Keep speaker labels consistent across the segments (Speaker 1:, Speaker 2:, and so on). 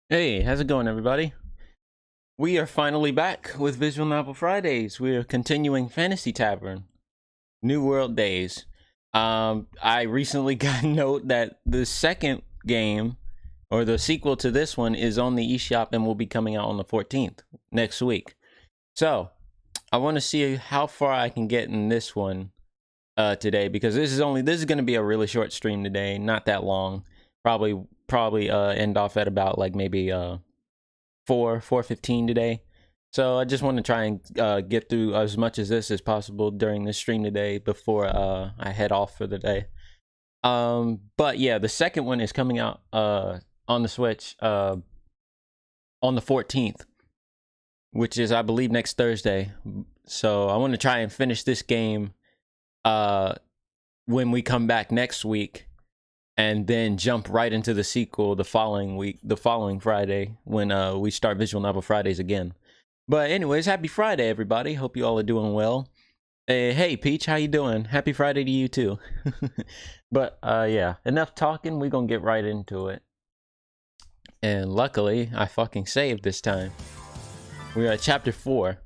Speaker 1: Hey, how's it going, everybody? We are finally back with Visual Novel Fridays. We are continuing Fantasy Tavern, New World Days. I recently got a note that the second game, or the sequel to this one, is on the eShop and will be coming out on the 14th, next week. So, I want to see how far I can get in this one today, because this is going to be a really short stream today, not that long. Probably end off at about like maybe 4:15 today. So I just want to try and get through as much as this as possible during this stream today before I head off for the day. But yeah, the second one is coming out on the Switch on the 14th, which is, I believe, next Thursday. So I want to try and finish this game when we come back next week, and then jump right into the sequel the following Friday, when we start Visual Novel Fridays again. But anyways, happy Friday, everybody. Hope you all are doing well. Hey, Peach, how you doing? Happy Friday to you, too. But, yeah, enough talking. We're gonna get right into it. And luckily, I fucking saved this time. We're at Chapter 4.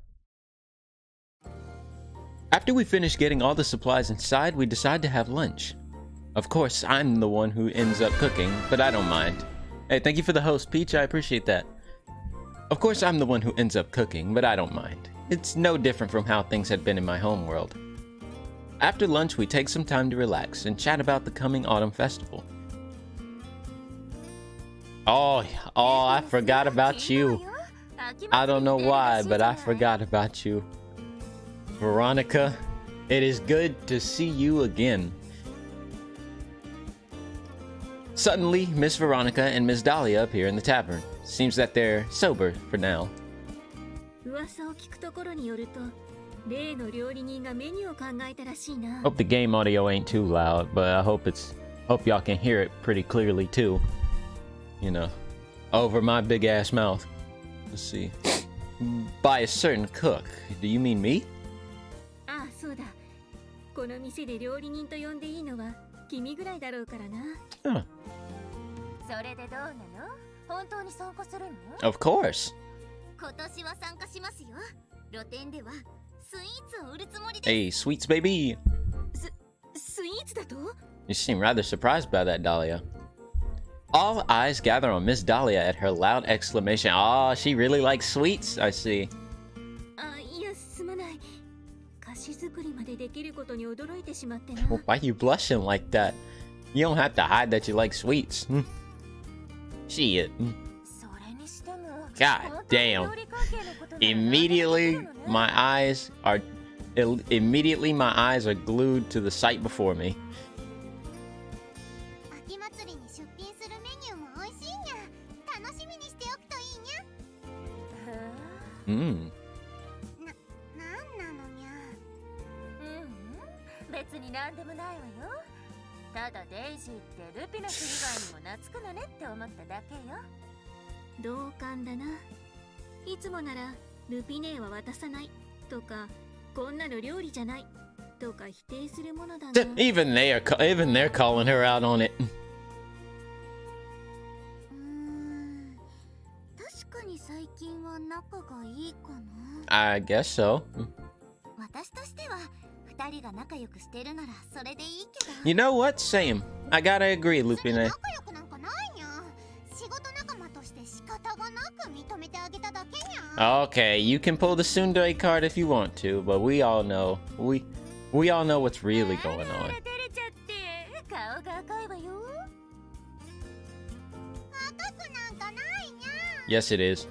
Speaker 1: After we finish getting all the supplies inside, we decide to have lunch. Of course, I'm the one who ends up cooking, but I don't mind. Hey, thank you for the host, Peach. I appreciate that. Of course, I'm the one who ends up cooking, but I don't mind. It's no different from how things had been in my home world. After lunch, we take some time to relax and chat about the coming autumn festival. Oh, I forgot about you. I don't know why, but I forgot about you. Veronica, it is good to see you again. Suddenly, Miss Veronica and Miss Dahlia appear in the tavern. Seems that they're sober for now. Hope the game audio ain't too loud, but I hope y'all can hear it pretty clearly too. You know, over my big ass mouth. Let's see. By a certain cook. Do you mean me? Huh. Of course. Hey, sweets, baby. You seem rather surprised by that, Dahlia. All eyes gather on Miss Dahlia at her loud exclamation. Oh, she really likes sweets, I see. Why are you blushing like that? You don't have to hide that you like sweets. Shit. God damn. Immediately my eyes are glued to the sight before me. Even they're calling her out on it. I guess so. You know what? Same. I gotta agree, Lupine. Okay, you can pull the tsundere card if you want to, but we all know what's really going on. Yes, it is.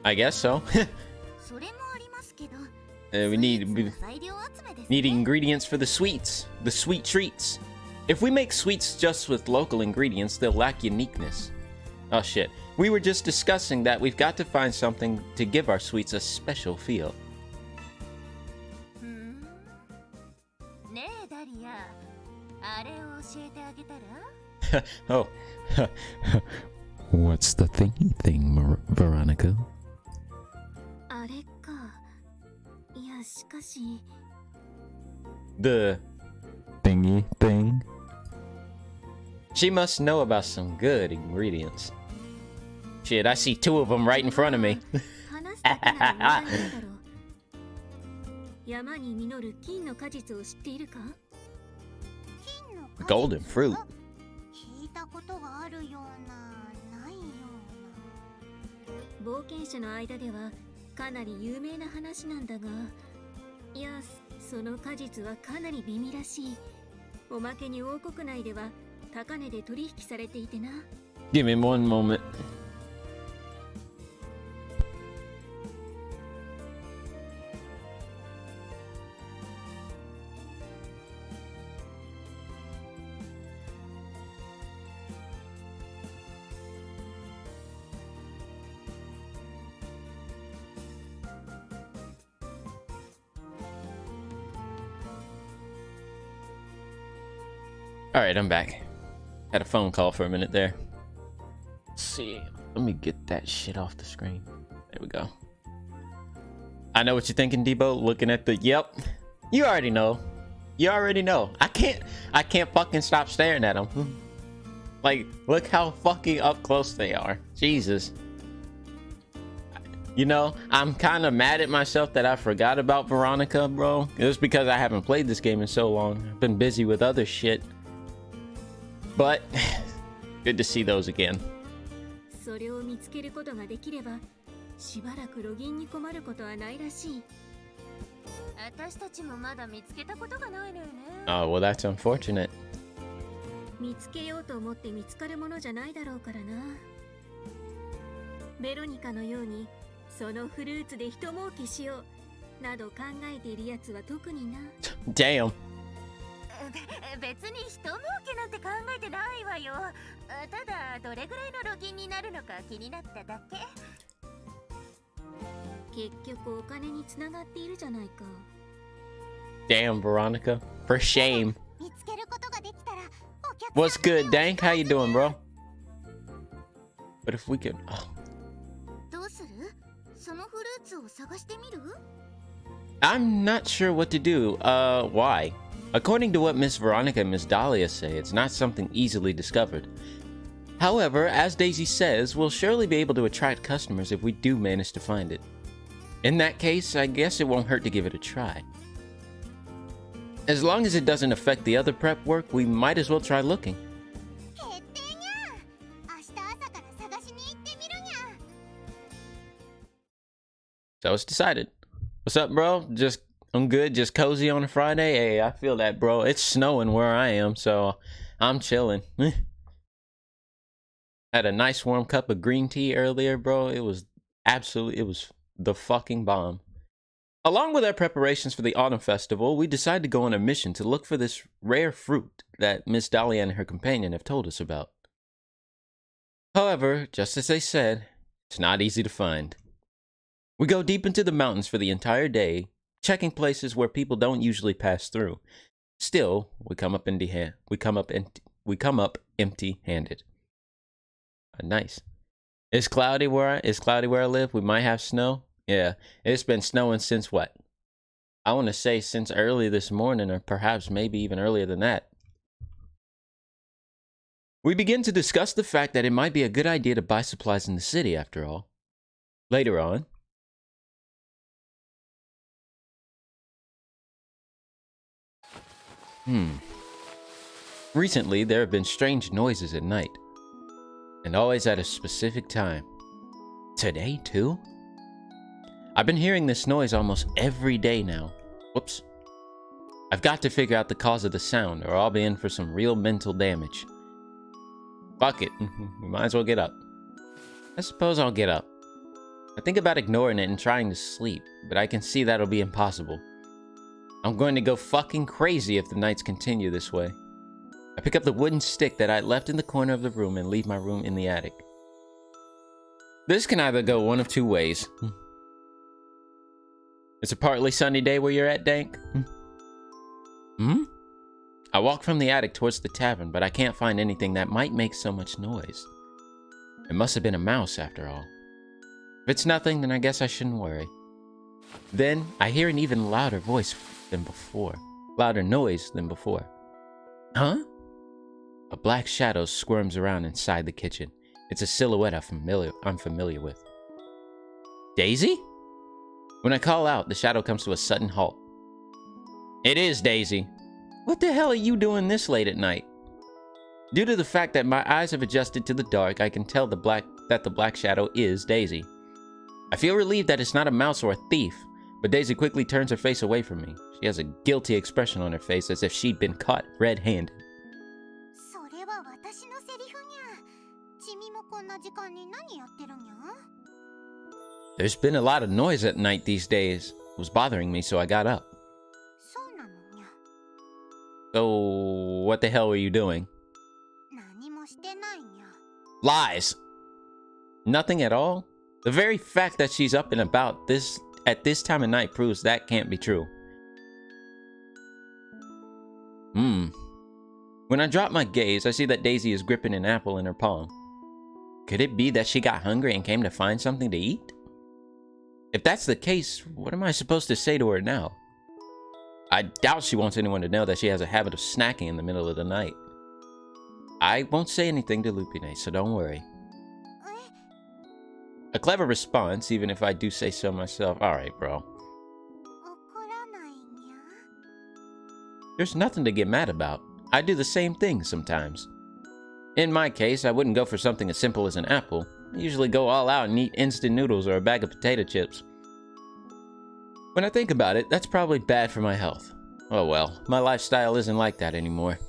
Speaker 1: I guess so. We need ingredients for the sweets, the sweet treats. If we make sweets just with local ingredients, they'll lack uniqueness. Oh shit. We were just discussing that we've got to find something to give our sweets a special feel. Oh. What's the thingy thing, Veronica? The thingy thing. She must know about some good ingredients. Shit, I see 2 of them right in front of me. Golden fruit.
Speaker 2: 聞いたことがあるような、ないような。冒険者の間ではかなり有名な話なんだが、いや、その果実はかなり美味らしい。おまけに王国内では高値で取引されていてな。
Speaker 1: Give me one moment. Alright, I'm back. Had a phone call for a minute there. Let's see. Let me get that shit off the screen. There we go. I know what you're thinking, Debo. Looking at the... Yep. You already know. You already know. I can't fucking stop staring at them. Like, look how fucking up close they are. Jesus. You know, I'm kind of mad at myself that I forgot about Veronica, bro. It's because I haven't played this game in so long. I've been busy with other shit. But good to see those again.
Speaker 2: それを見つけることができれば、しばらくロギンに困ることはないらしい。私たちもまだ見つけたことがないのよね。
Speaker 1: Oh, well, that's unfortunate.
Speaker 2: 見つけようと思って見つかるものじゃないだろうからな。ベロニカのように、そのフルーツで一儲けしようなど考えているやつは特にな。
Speaker 1: Damn.
Speaker 2: 別に人儲けなんて考えてないわよ。ただどれぐらいのロギンになるのか気になっただけ。結局お金につながっているじゃないか。
Speaker 1: Damn, Veronica. For shame.
Speaker 2: 見つけることができたらお客さん。
Speaker 1: What's good, Dank? How you doing, bro? But if we could... Oh.
Speaker 2: どうする？そのフルーツを探してみる？
Speaker 1: I'm not sure what to do. Why? According to what Miss Veronica and Miss Dahlia say, it's not something easily discovered. However, as Daisy says, we'll surely be able to attract customers if we do manage to find it. In that case, I guess it won't hurt to give it a try. As long as it doesn't affect the other prep work, we might as well try looking. So it's decided. What's up, bro? I'm good, just cozy on a Friday. Hey, I feel that, bro. It's snowing where I am, so I'm chilling. Had a nice warm cup of green tea earlier, bro. It was the fucking bomb. Along with our preparations for the autumn festival, we decided to go on a mission to look for this rare fruit that Miss Dahlia and her companion have told us about. However, just as they said, it's not easy to find. We go deep into the mountains for the entire day, checking places where people don't usually pass through. Still, we come up empty-handed. Nice. It's cloudy where I live. We might have snow. Yeah, it's been snowing since what? I want to say since early this morning, or perhaps maybe even earlier than that. We begin to discuss the fact that it might be a good idea to buy supplies in the city after all. Later on, recently, there have been strange noises at night. And always at a specific time. Today, too? I've been hearing this noise almost every day now. Whoops. I've got to figure out the cause of the sound, or I'll be in for some real mental damage. Fuck it. We might as well get up. I suppose I'll get up. I think about ignoring it and trying to sleep, but I can see that'll be impossible. I'm going to go fucking crazy if the nights continue this way. I pick up the wooden stick that I left in the corner of the room and leave my room in the attic. This can either go one of two ways. It's a partly sunny day where you're at, Dank? I walk from the attic towards the tavern, but I can't find anything that might make so much noise. It must have been a mouse after all. If it's nothing, then I guess I shouldn't worry. Then I hear an even louder voice than before. Louder noise than before. Huh? A black shadow squirms around inside the kitchen. It's a silhouette I'm familiar with. Daisy? When I call out, the shadow comes to a sudden halt. It is Daisy. What the hell are you doing this late at night? Due to the fact that my eyes have adjusted to the dark, I can tell that the black shadow is Daisy. I feel relieved that it's not a mouse or a thief, but Daisy quickly turns her face away from me. She has a guilty expression on her face as if she'd been caught red-handed. There's been a lot of noise at night these days. It was bothering me, so I got up. So, what the hell were you doing? Lies! Nothing at all? The very fact that she's up and about at this time of night proves that can't be true. When I drop my gaze, I see that Daisy is gripping an apple in her palm. Could it be that she got hungry and came to find something to eat? If that's the case, what am I supposed to say to her now? I doubt she wants anyone to know that she has a habit of snacking in the middle of the night. I won't say anything to Lupine, so don't worry. A clever response, even if I do say so myself. Alright, bro. There's nothing to get mad about. I do the same thing sometimes. In my case, I wouldn't go for something as simple as an apple. I usually go all out and eat instant noodles or a bag of potato chips. When I think about it, that's probably bad for my health. Oh well, my lifestyle isn't like that anymore.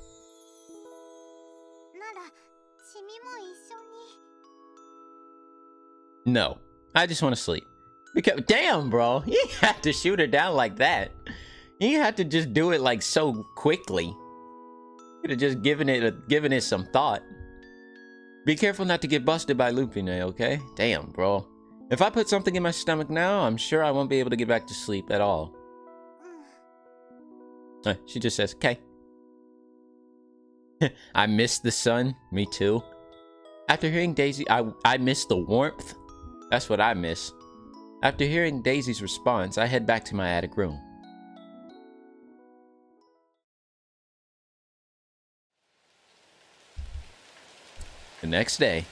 Speaker 1: No, I just want to sleep. Because, damn, bro, you have to shoot her down like that. You have to just do it like so quickly. Could have just given it some thought. Be careful not to get busted by Lupine, okay? Damn, bro. If I put something in my stomach now, I'm sure I won't be able to get back to sleep at all. She just says, okay. I miss the sun. Me too. After hearing Daisy, I miss the warmth. That's what I miss. After hearing Daisy's response, I head back to my attic room. The next day,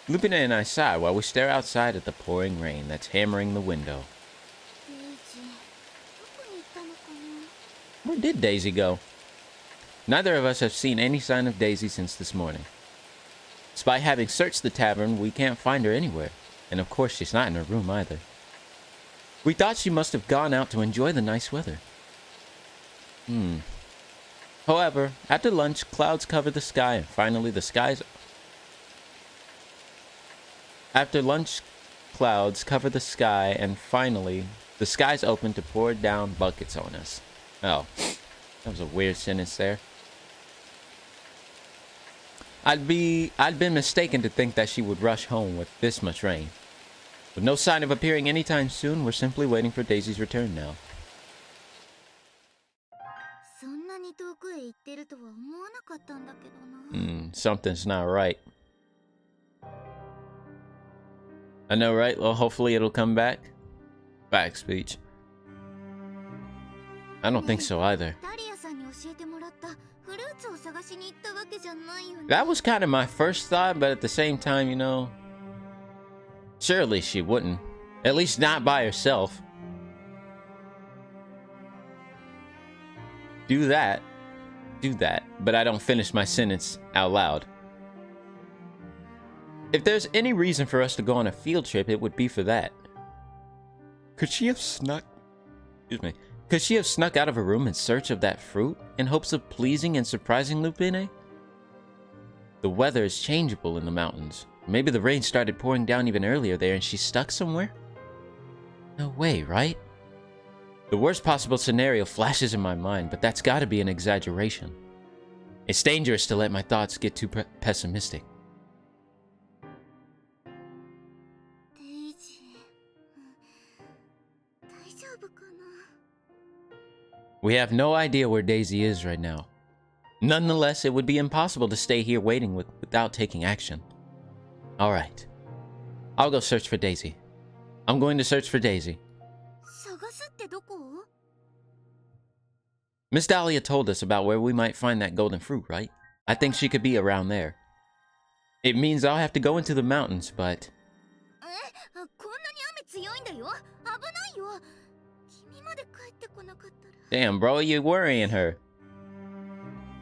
Speaker 1: Lupine and I sigh while we stare outside at the pouring rain that's hammering the window. Where did Daisy go? Neither of us have seen any sign of Daisy since this morning. Despite having searched the tavern, we can't find her anywhere. And of course, she's not in her room either. We thought she must have gone out to enjoy the nice weather. However, after lunch, clouds covered the sky and finally the skies... After lunch, clouds covered the sky and finally the skies opened to pour down buckets on us. Oh, that was a weird sentence there. I'd been mistaken to think that she would rush home with this much rain. With no sign of appearing anytime soon, we're simply waiting for Daisy's return now. Something's not right. I know, right? Well, hopefully it'll come back. Back speech. I don't think so either. That was kind of my first thought, but at the same time, you know, surely she wouldn't. At least not by herself. Do that, but I don't finish my sentence out loud. If there's any reason for us to go on a field trip, it would be for that. Could she have snuck out of her room in search of that fruit in hopes of pleasing and surprising Lupine? The weather is changeable in the mountains. Maybe the rain started pouring down even earlier there and she's stuck somewhere? No way, right? The worst possible scenario flashes in my mind, but that's gotta be an exaggeration. It's dangerous to let my thoughts get too pessimistic. We have no idea where Daisy is right now. Nonetheless, it would be impossible to stay here waiting without taking action. Alright. I'll go search for Daisy. I'm going to search for Daisy. Miss Dahlia told us about where we might find that golden fruit, right? I think she could be around there. It means I'll have to go into the mountains, but...
Speaker 2: こんなに雨強いんだよ。危ないよ。君まで帰ってこなかったら。
Speaker 1: Damn, bro, you're worrying her.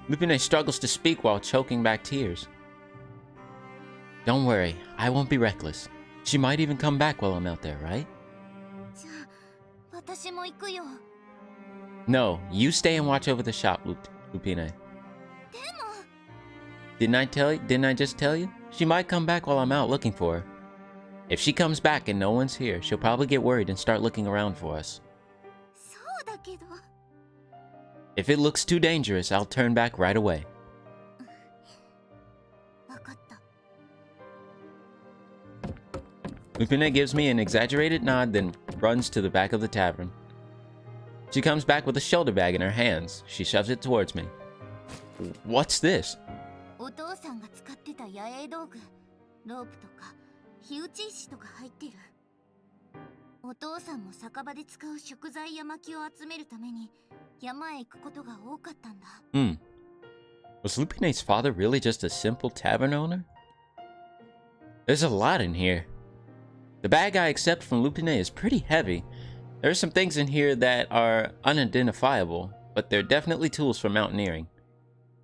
Speaker 1: Lupine struggles to speak while choking back tears. Don't worry, I won't be reckless. She might even come back while I'm out there, right?
Speaker 2: じゃあ、私も行くよ。
Speaker 1: No, you stay and watch over the shop, Lupine.
Speaker 2: でも。
Speaker 1: Didn't I just tell you? She might come back while I'm out looking for her. If she comes back and no one's here, she'll probably get worried and start looking around for us.
Speaker 2: そうだけど。
Speaker 1: If it looks too dangerous, I'll turn back right away.
Speaker 2: わかった。
Speaker 1: Lupine gives me an exaggerated nod, then runs to the back of the tavern. She comes back with a shoulder bag in her hands. She shoves it towards me. What's this?
Speaker 2: お父さんが使ってた野営道具、ロープとか火打ち石とか入ってる。お父さんも酒場で使う食材や薪を集めるために山へ行くことが多かったんだ。
Speaker 1: Was Lupine's father really just a simple tavern owner? There's a lot in here. The bag I accept from Lupine is pretty heavy. There are some things in here that are unidentifiable, but they're definitely tools for mountaineering.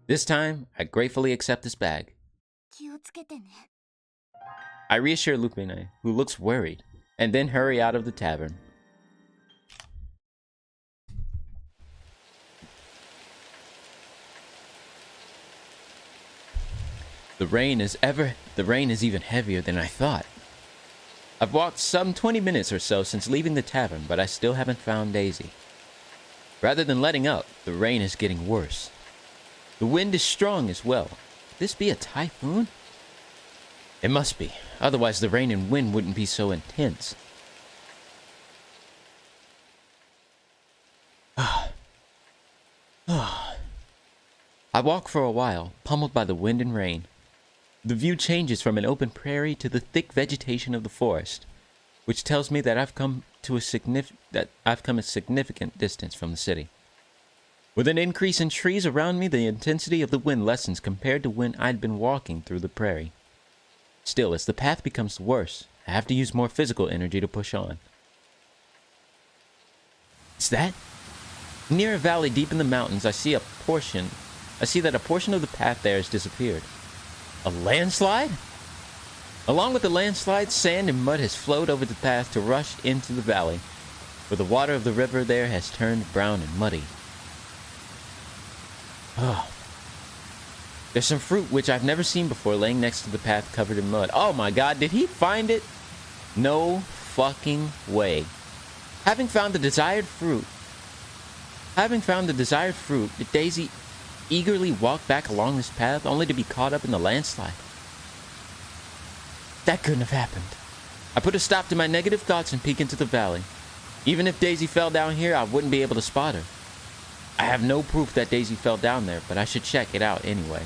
Speaker 1: This time, I gratefully accept this bag.
Speaker 2: 気をつけてね。
Speaker 1: I reassure Lupine, who looks worried, and then hurry out of the tavern. The rain is even heavier than I thought. I've walked some 20 minutes or so since leaving the tavern, but I still haven't found Daisy. Rather than letting up, the rain is getting worse. The wind is strong as well. Could this be a typhoon? It must be, otherwise the rain and wind wouldn't be so intense. I walk for a while, pummeled by the wind and rain. The view changes from an open prairie to the thick vegetation of the forest, which tells me that I've come a significant distance from the city. With an increase in trees around me, the intensity of the wind lessens compared to when I'd been walking through the prairie. Still, as the path becomes worse, I have to use more physical energy to push on. Is that? Near a valley deep in the mountains, I see that a portion of the path there has disappeared. A landslide? Along with the landslide, sand and mud has flowed over the path to rush into the valley, where the water of the river there has turned brown and muddy. There's some fruit which I've never seen before laying next to the path covered in mud. Oh my god, did he find it? No fucking way. Having found the desired fruit, did Daisy eagerly walk back along this path only to be caught up in the landslide? That couldn't have happened. I put a stop to my negative thoughts and peek into the valley. Even if Daisy fell down here, I wouldn't be able to spot her. I have no proof that Daisy fell down there, but I should check it out anyway.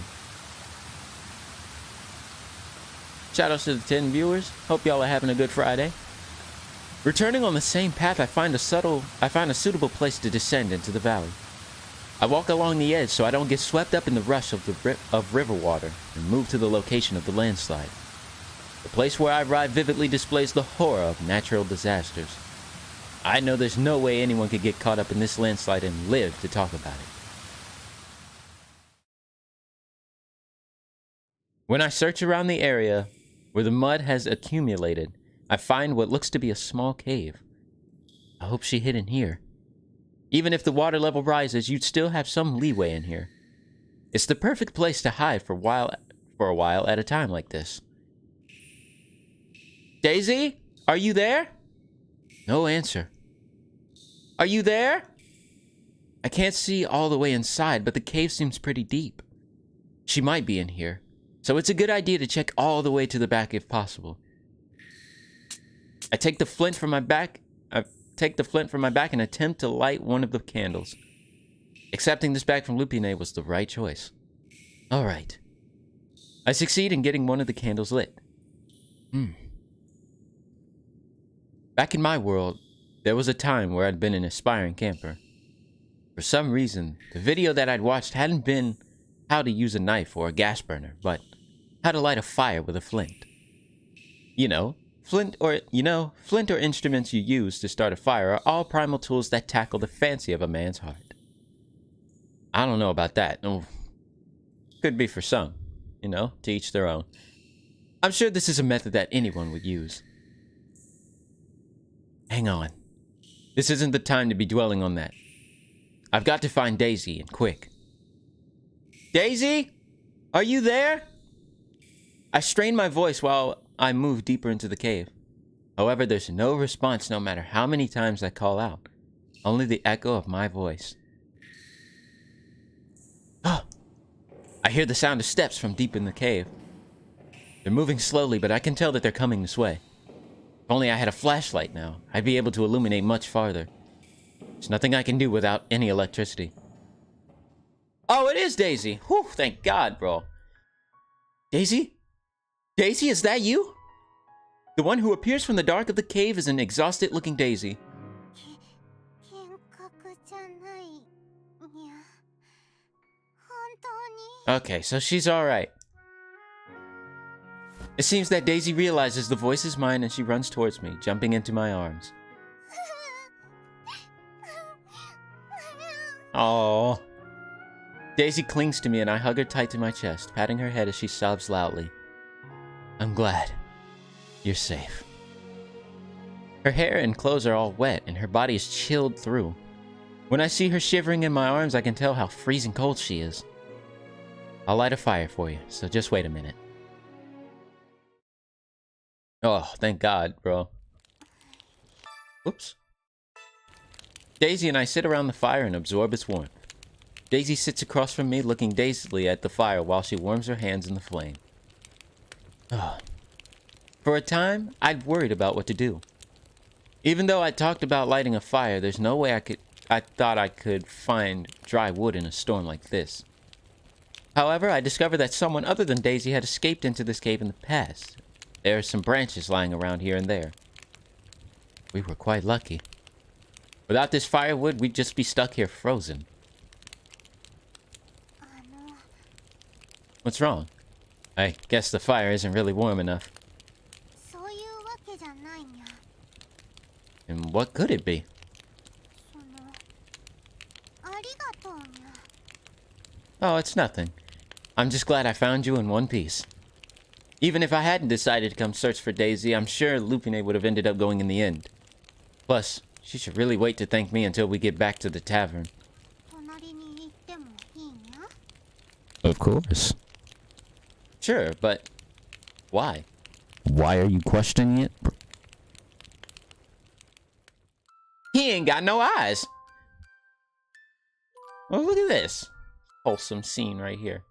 Speaker 1: Shoutouts to the 10 viewers. Hope y'all are having a good Friday. Returning on the same path, I find a suitable place to descend into the valley. I walk along the edge so I don't get swept up in the rush of river water and move to the location of the landslide. The place where I arrive vividly displays the horror of natural disasters. I know there's no way anyone could get caught up in this landslide and live to talk about it. When I search around the area where the mud has accumulated, I find what looks to be a small cave. I hope she hid in here. Even if the water level rises, you'd still have some leeway in here. It's the perfect place to hide for a while at a time like this. Daisy? Are you there? No answer. Are you there? I can't see all the way inside, but the cave seems pretty deep. She might be in here, so it's a good idea to check all the way to the back if possible. I take the flint from my back and attempt to light one of the candles. Accepting this bag from Lupine was the right choice. Alright. I succeed in getting one of the candles lit. Back in my world, there was a time where I'd been an aspiring camper. For some reason, the video that I'd watched hadn't been how to use a knife or a gas burner, but how to light a fire with a flint. Flint or instruments you use to start a fire are all primal tools that tackle the fancy of a man's heart. I don't know about that. Oh, could be for some, to each their own. I'm sure this is a method that anyone would use. Hang on. This isn't the time to be dwelling on that. I've got to find Daisy, and quick. Daisy? Are you there? I strain my voice while I move deeper into the cave. However, there's no response no matter how many times I call out. Only the echo of my voice. Oh! I hear the sound of steps from deep in the cave. They're moving slowly, but I can tell that they're coming this way. If only I had a flashlight now, I'd be able to illuminate much farther. There's nothing I can do without any electricity. Oh, it is Daisy! Whew, thank God, bro. Daisy? Daisy, is that you? The one who appears from the dark of the cave is an exhausted-looking Daisy. Okay, so she's alright. It seems that Daisy realizes the voice is mine and she runs towards me, jumping into my arms. Aww. Daisy clings to me and I hug her tight to my chest, patting her head as she sobs loudly. I'm glad. You're safe. Her hair and clothes are all wet and her body is chilled through. When I see her shivering in my arms, I can tell how freezing cold she is. I'll light a fire for you, so just wait a minute. Oh, thank God, bro. Oops. Daisy and I sit around the fire and absorb its warmth. Daisy sits across from me, looking dazedly at the fire while she warms her hands in the flame. Oh. For a time, I'd worried about what to do. Even though I talked about lighting a fire, there's no way I thought I could find dry wood in a storm like this. However, I discovered that someone other than Daisy had escaped into this cave in the past. There are some branches lying around here and there. We were quite lucky. Without this firewood, we'd just be stuck here frozen. What's wrong? I guess the fire isn't really warm enough. And what could it be? Oh, it's nothing. I'm just glad I found you in one piece. Even if I hadn't decided to come search for Daisy, I'm sure Lupine would have ended up going in the end. Plus, she should really wait to thank me until we get back to the tavern. Of course. Sure, but why? Why are you questioning it? He ain't got no eyes. Oh, look at this wholesome scene right here.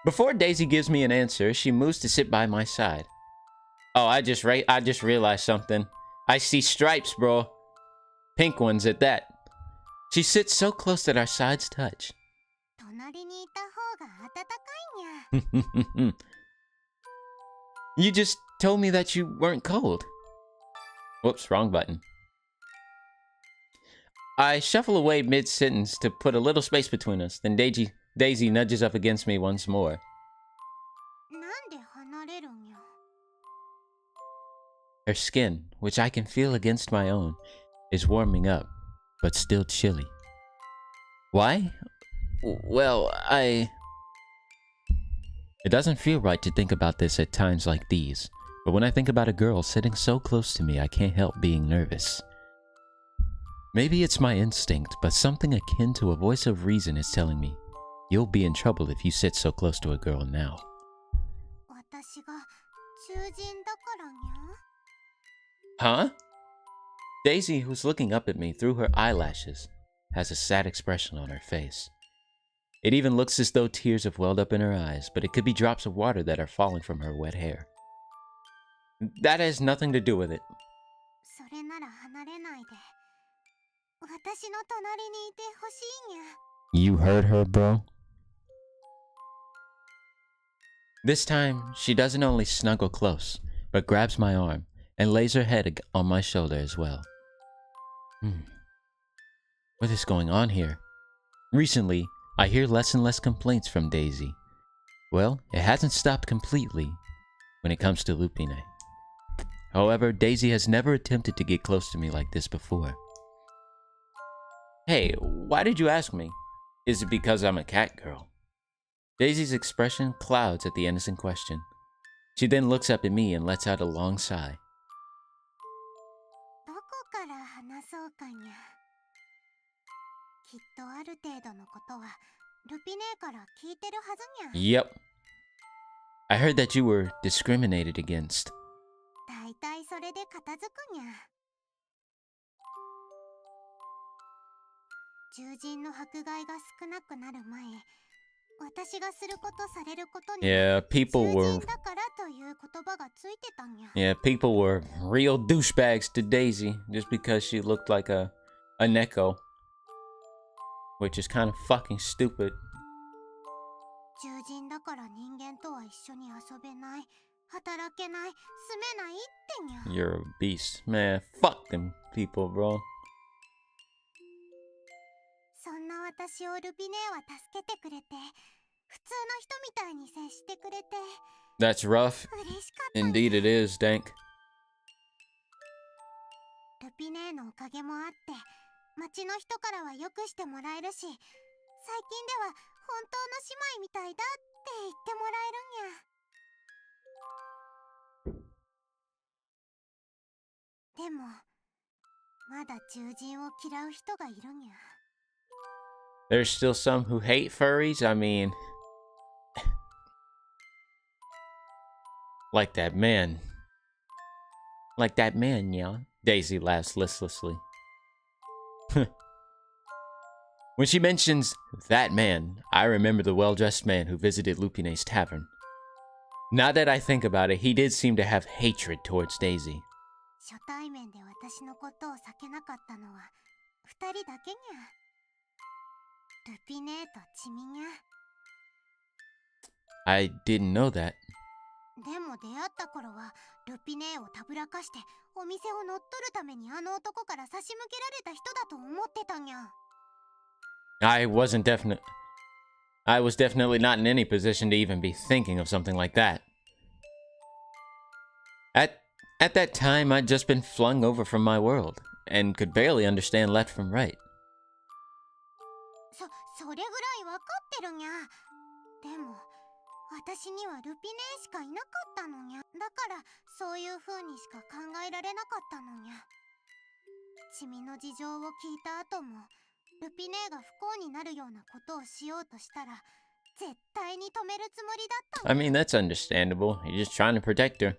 Speaker 1: Before Daisy gives me an answer, she moves to sit by my side. Oh, I just realized something. I see stripes, bro. Pink ones at that. She sits so close that our sides touch. You just told me that you weren't cold. Whoops, wrong button. I shuffle away mid-sentence to put a little space between us, then Daisy nudges up against me once more. Her skin, which I can feel against my own, is warming up, but still chilly. Why? Well, It doesn't feel right to think about this at times like these, but when I think about a girl sitting so close to me, I can't help being nervous. Maybe it's my instinct, but something akin to a voice of reason is telling me, you'll be in trouble if you sit so close to a girl now. Huh? Daisy, who's looking up at me through her eyelashes, has a sad expression on her face. It even looks as though tears have welled up in her eyes, but it could be drops of water that are falling from her wet hair. That has nothing to do with it. You heard her, bro? This time, she doesn't only snuggle close, but grabs my arm and lays her head on my shoulder as well. What is going on here? Recently, I hear less and less complaints from Daisy. Well, it hasn't stopped completely when it comes to Lupine. However, Daisy has never attempted to get close to me like this before. Hey, why did you ask me? Is it because I'm a cat girl? Daisy's expression clouds at the innocent question. She then looks up at me and lets out a long sigh. Yep. I heard that you were discriminated against. Yeah, people were real douchebags to Daisy just because she looked like a Neko, which is kind of fucking stupid. You're a beast, man. Fuck them people, bro. That's rough. Indeed it is, Dank. There's still some who hate furries. I mean, like that man. Like that man, yeah. Daisy laughs listlessly. When she mentions that man, I remember the well-dressed man who visited Lupine's tavern. Now that I think about it, he did seem to have hatred towards Daisy. I didn't know that. I was definitely not in any position to even be thinking of something like that. At that time, I'd just been flung over from my world, and could barely understand left from right. I mean, that's understandable. You're just trying to protect her.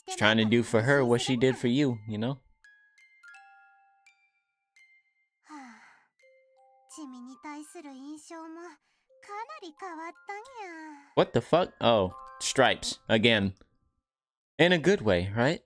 Speaker 1: Just trying to do for her what she did for you, you know? What the fuck? Oh, stripes. Again. In a good way, right?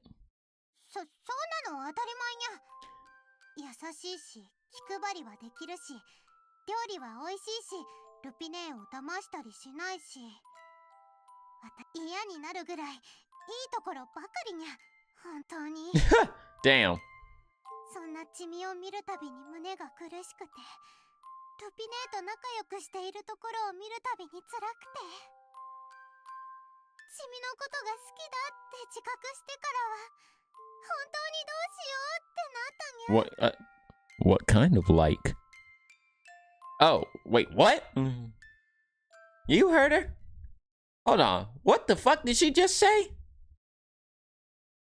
Speaker 1: Damn. What kind of like? Oh, wait, what? You heard her? Hold on. What the fuck did she just say?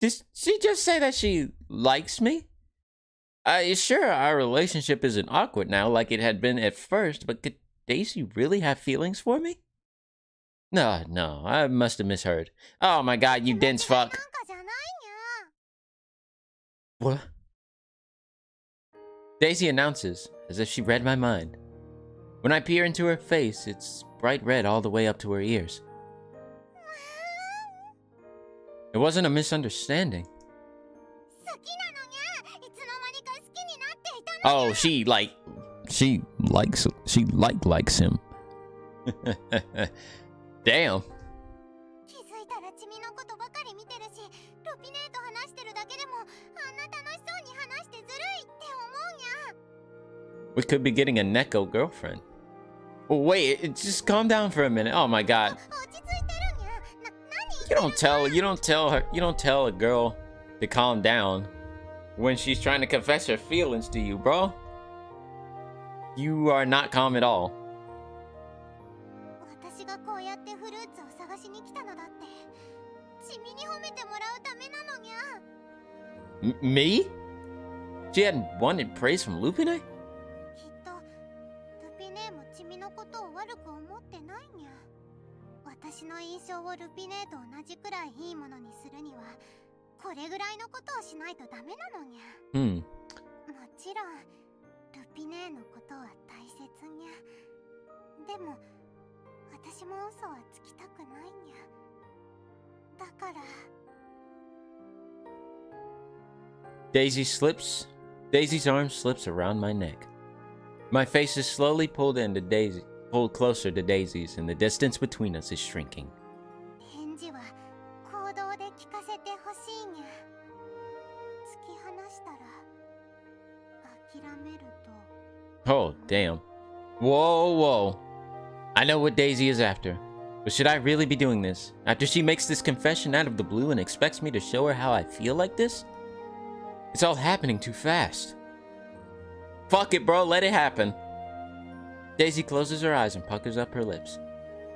Speaker 1: Did she just say that she likes me? Sure, our relationship isn't awkward now like it had been at first, but could Daisy really have feelings for me? No, I must have misheard. Oh my god, you dense fuck. What? Daisy announces, as if she read my mind. When I peer into her face, it's bright red all the way up to her ears. It wasn't a misunderstanding. Oh, she likes him. Damn. We could be getting a Neko girlfriend. Oh, wait, just calm down for a minute. Oh my god. You don't tell a girl to calm down when she's trying to confess her feelings to you, bro. You are not calm at all. Me? She hadn't wanted praise from Lupine? Hmm. Daisy's arm slips around my neck. My face is slowly pulled closer to Daisy's, and the distance between us is shrinking. Oh, damn. Whoa. I know what Daisy is after. But should I really be doing this? After she makes this confession out of the blue and expects me to show her how I feel like this? It's all happening too fast. Fuck it, bro. Let it happen. Daisy closes her eyes and puckers up her lips.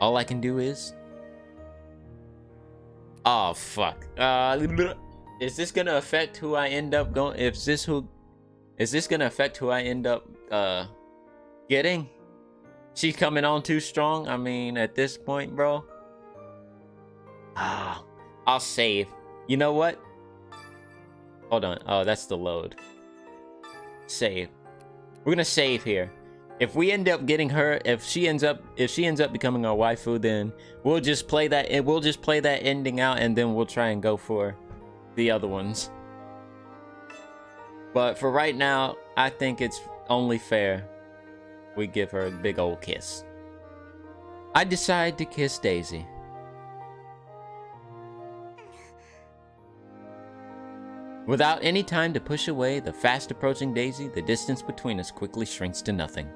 Speaker 1: All I can do is... Oh, fuck. Is this gonna affect who I end up going... Is this gonna affect who I end up, getting? She's coming on too strong? I mean, at this point, bro. I'll save. You know what? Hold on. Oh, that's the load. Save. We're gonna save here. If we end up getting her, if she ends up becoming our waifu, then we'll just play that ending out, and then we'll try and go for the other ones. But for right now, I think it's only fair we give her a big old kiss. I decide to kiss Daisy. Without any time to push away the fast approaching Daisy, the distance between us quickly shrinks to nothing.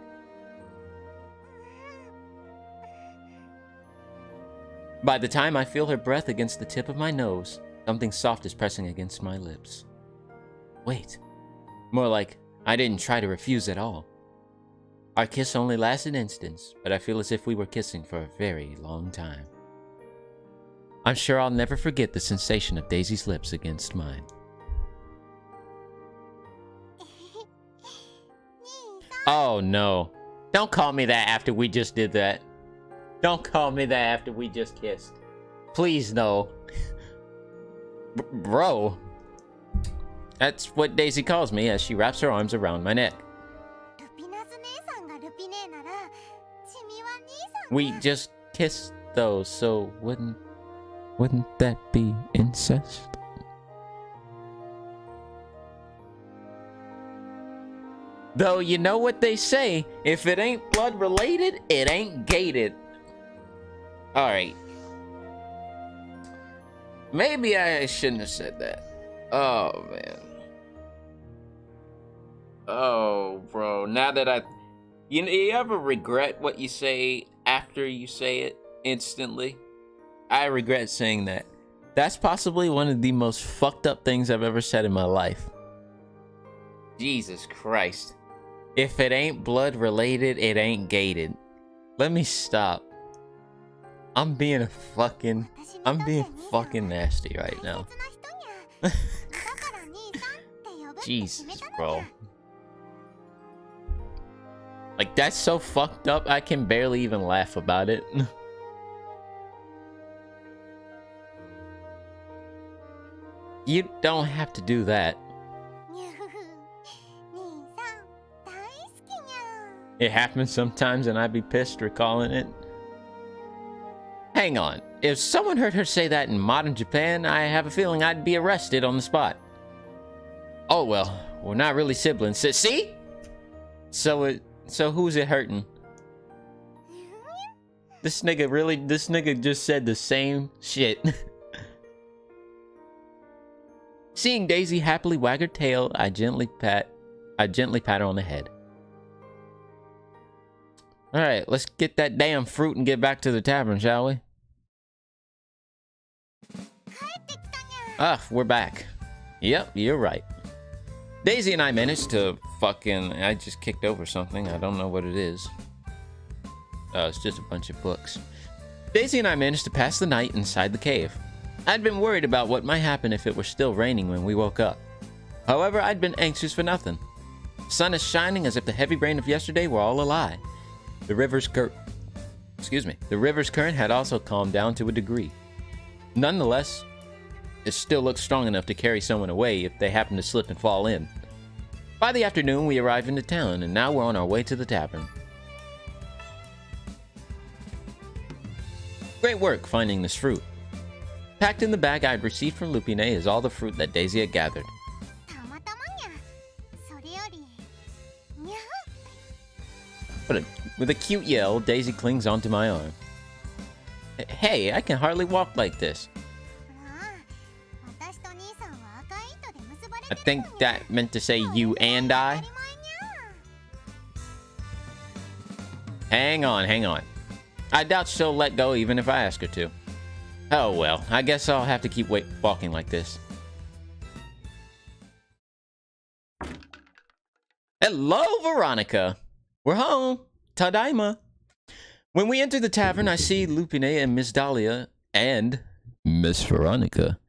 Speaker 1: By the time I feel her breath against the tip of my nose, something soft is pressing against my lips. Wait. More like, I didn't try to refuse at all. Our kiss only lasted instants, but I feel as if we were kissing for a very long time. I'm sure I'll never forget the sensation of Daisy's lips against mine. Oh no. Don't call me that after we just did that. Don't call me that after we just kissed. Please no. Bro. That's what Daisy calls me as she wraps her arms around my neck. We just kissed though, so wouldn't that be incest? Though you know what they say, if it ain't blood related, it ain't gated. Alright. Maybe I shouldn't have said that. Oh, man. Oh, bro. Now that you ever regret what you say after you say it instantly? I regret saying that. That's possibly one of the most fucked up things I've ever said in my life. Jesus Christ. If it ain't blood related, it ain't gated. Let me stop. I'm being fucking nasty right now. Jesus, bro. Like, that's so fucked up, I can barely even laugh about it. You don't have to do that. It happens sometimes and I'd be pissed recalling it. Hang on. If someone heard her say that in modern Japan, I have a feeling I'd be arrested on the spot. Oh well, we're not really siblings. See? So who's it hurting? This nigga just said the same shit. Seeing Daisy happily wag her tail, I gently pat her on the head. Alright, let's get that damn fruit and get back to the tavern, shall we? Ah, we're back. Yep, you're right. Daisy and I managed to I just kicked over something. I don't know what it is. Oh, it's just a bunch of books. Daisy and I managed to pass the night inside the cave. I'd been worried about what might happen if it were still raining when we woke up. However, I'd been anxious for nothing. The sun is shining as if the heavy rain of yesterday were all a lie. The river's current had also calmed down to a degree. Nonetheless, it still looked strong enough to carry someone away if they happened to slip and fall in. By the afternoon, we arrived in the town, and now we're on our way to the tavern. Great work finding this fruit. Packed in the bag I had received from Lupine is all the fruit that Daisy had gathered. With a cute yell, Daisy clings onto my arm. Hey, I can hardly walk like this. I think that meant to say you and I. Hang on. I doubt she'll let go even if I ask her to. Oh well, I guess I'll have to keep walking like this. Hello, Veronica. We're home. Tadaima. When we enter the tavern, I see Lupine and Miss Dahlia and Miss Veronica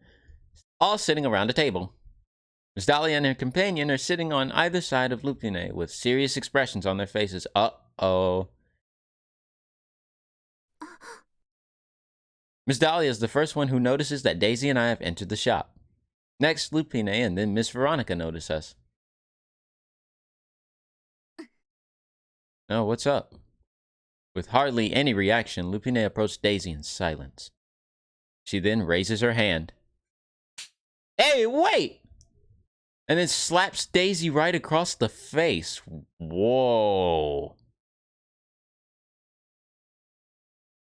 Speaker 1: all sitting around a table. Miss Dahlia and her companion are sitting on either side of Lupine with serious expressions on their faces. Uh-oh. Miss Dahlia is the first one who notices that Daisy and I have entered the shop. Next, Lupine and then Miss Veronica notice us. Oh, what's up? With hardly any reaction, Lupine approached Daisy in silence. She then raises her hand. Hey, wait! And then slaps Daisy right across the face. Whoa.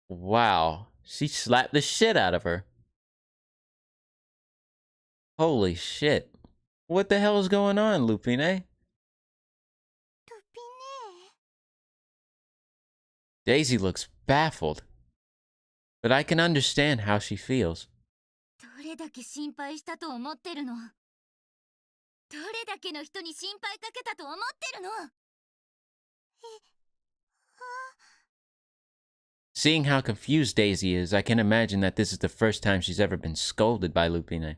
Speaker 1: Wow. She slapped the shit out of her. Holy shit. What the hell is going on, Lupine? Daisy looks baffled. But I can understand how she feels. Seeing how confused Daisy is, I can imagine that this is the first time she's ever been scolded by Lupine.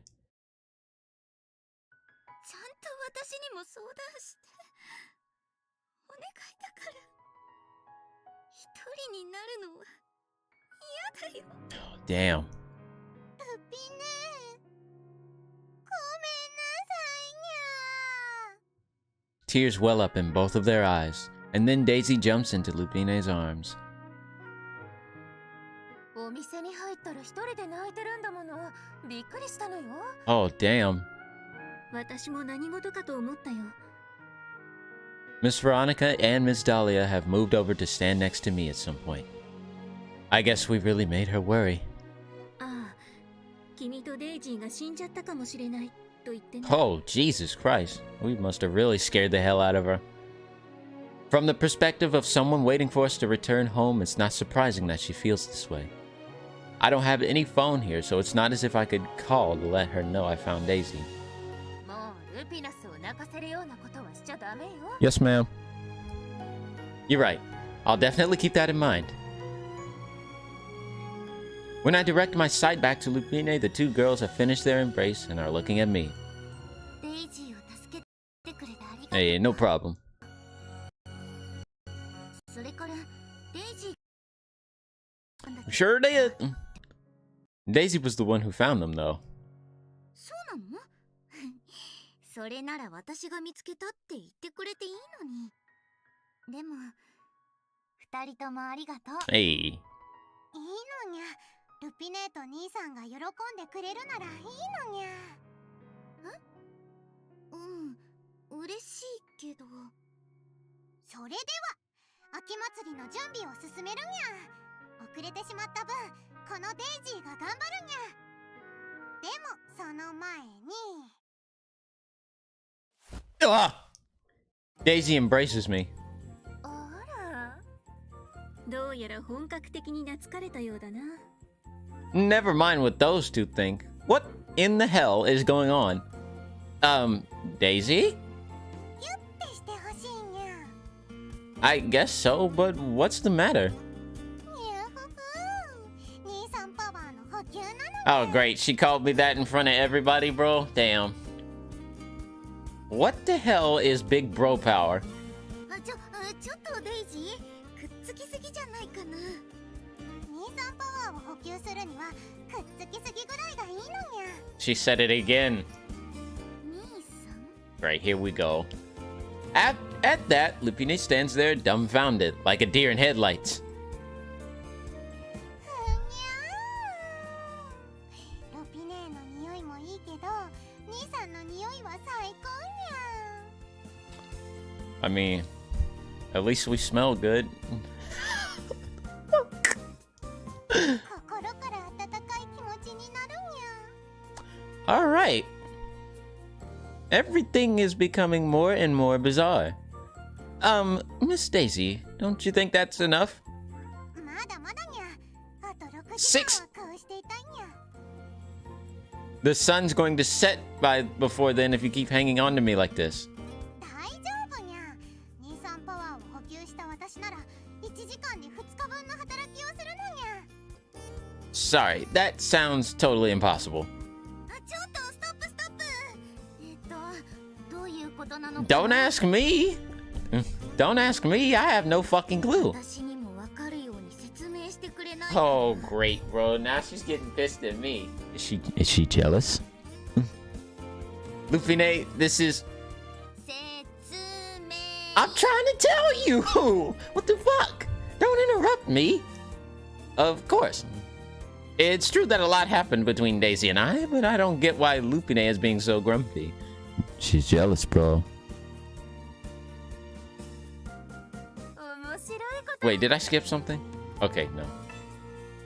Speaker 1: Oh, damn. Tears well up in both of their eyes, and then Daisy jumps into Lupine's arms. Oh, damn. Miss Veronica and Miss Dahlia have moved over to stand next to me at some point. I guess we really made her worry. Oh, Jesus Christ. We must have really scared the hell out of her. From the perspective of someone waiting for us to return home, it's not surprising that she feels this way. I don't have any phone here, so it's not as if I could call to let her know I found Daisy. Yes, ma'am. You're right. I'll definitely keep that in mind. When I direct my sight back to Lupine, the two girls have finished their embrace and are looking at me. Hey, no problem. Sure did. Daisy was the one who found them, though. Hey. Ah! Daisy embraces me.
Speaker 2: どうやら本格的に懐かれたようだな。
Speaker 1: Never mind what those two think. What in the hell is going on? Daisy?
Speaker 2: ってしてほしいにゃ。
Speaker 1: I guess so, but what's the matter?
Speaker 2: にゅふふ。兄さんパワーの補給なの。
Speaker 1: Oh, great. She called me that in front of everybody, bro? Damn. What the hell is big bro power?
Speaker 2: ちょっとデイジー、くっつきすぎじゃないかな。兄さんパワーを補給するにはくっつきすぎぐらいがいいのにゃ。
Speaker 1: She said it again.
Speaker 2: 兄さん。
Speaker 1: Right, here we go. At that, Lupine stands there dumbfounded, like a deer in headlights.
Speaker 2: ふにゃー。ロピネーの匂いもいいけど、兄さんの匂いは最高にゃ。
Speaker 1: I mean, at least we smell good.
Speaker 2: 心から温かい気持ちになるにゃ。
Speaker 1: Alright. Everything is becoming more and more bizarre. Miss Daisy, don't you think that's enough?
Speaker 2: まだまだにゃ。あと6時
Speaker 1: Six.
Speaker 2: 間はこうしていたいにゃ。
Speaker 1: The sun's going to set before then if you keep hanging on to me like this.
Speaker 2: 大丈夫にゃ。兄さんパワーを補給した私なら1時間で2日分の働きをするのにゃ。
Speaker 1: Sorry, that sounds totally impossible.
Speaker 2: ちょっとストップストップ。どういうことなのか。
Speaker 1: Don't ask me. Don't ask me. I have no fucking clue.
Speaker 2: 私にもわかるように説明してくれない。
Speaker 1: Oh, great, bro. Now she's getting pissed at me. Is she jealous? Lupine, this is...
Speaker 2: 説明。
Speaker 1: I'm trying to tell you! What the fuck? Don't interrupt me. Of course. It's true that a lot happened between Daisy and I, but I don't get why Lupine is being so grumpy. She's jealous, bro.
Speaker 2: 面白いこと。
Speaker 1: Wait, did I skip something? Okay, no.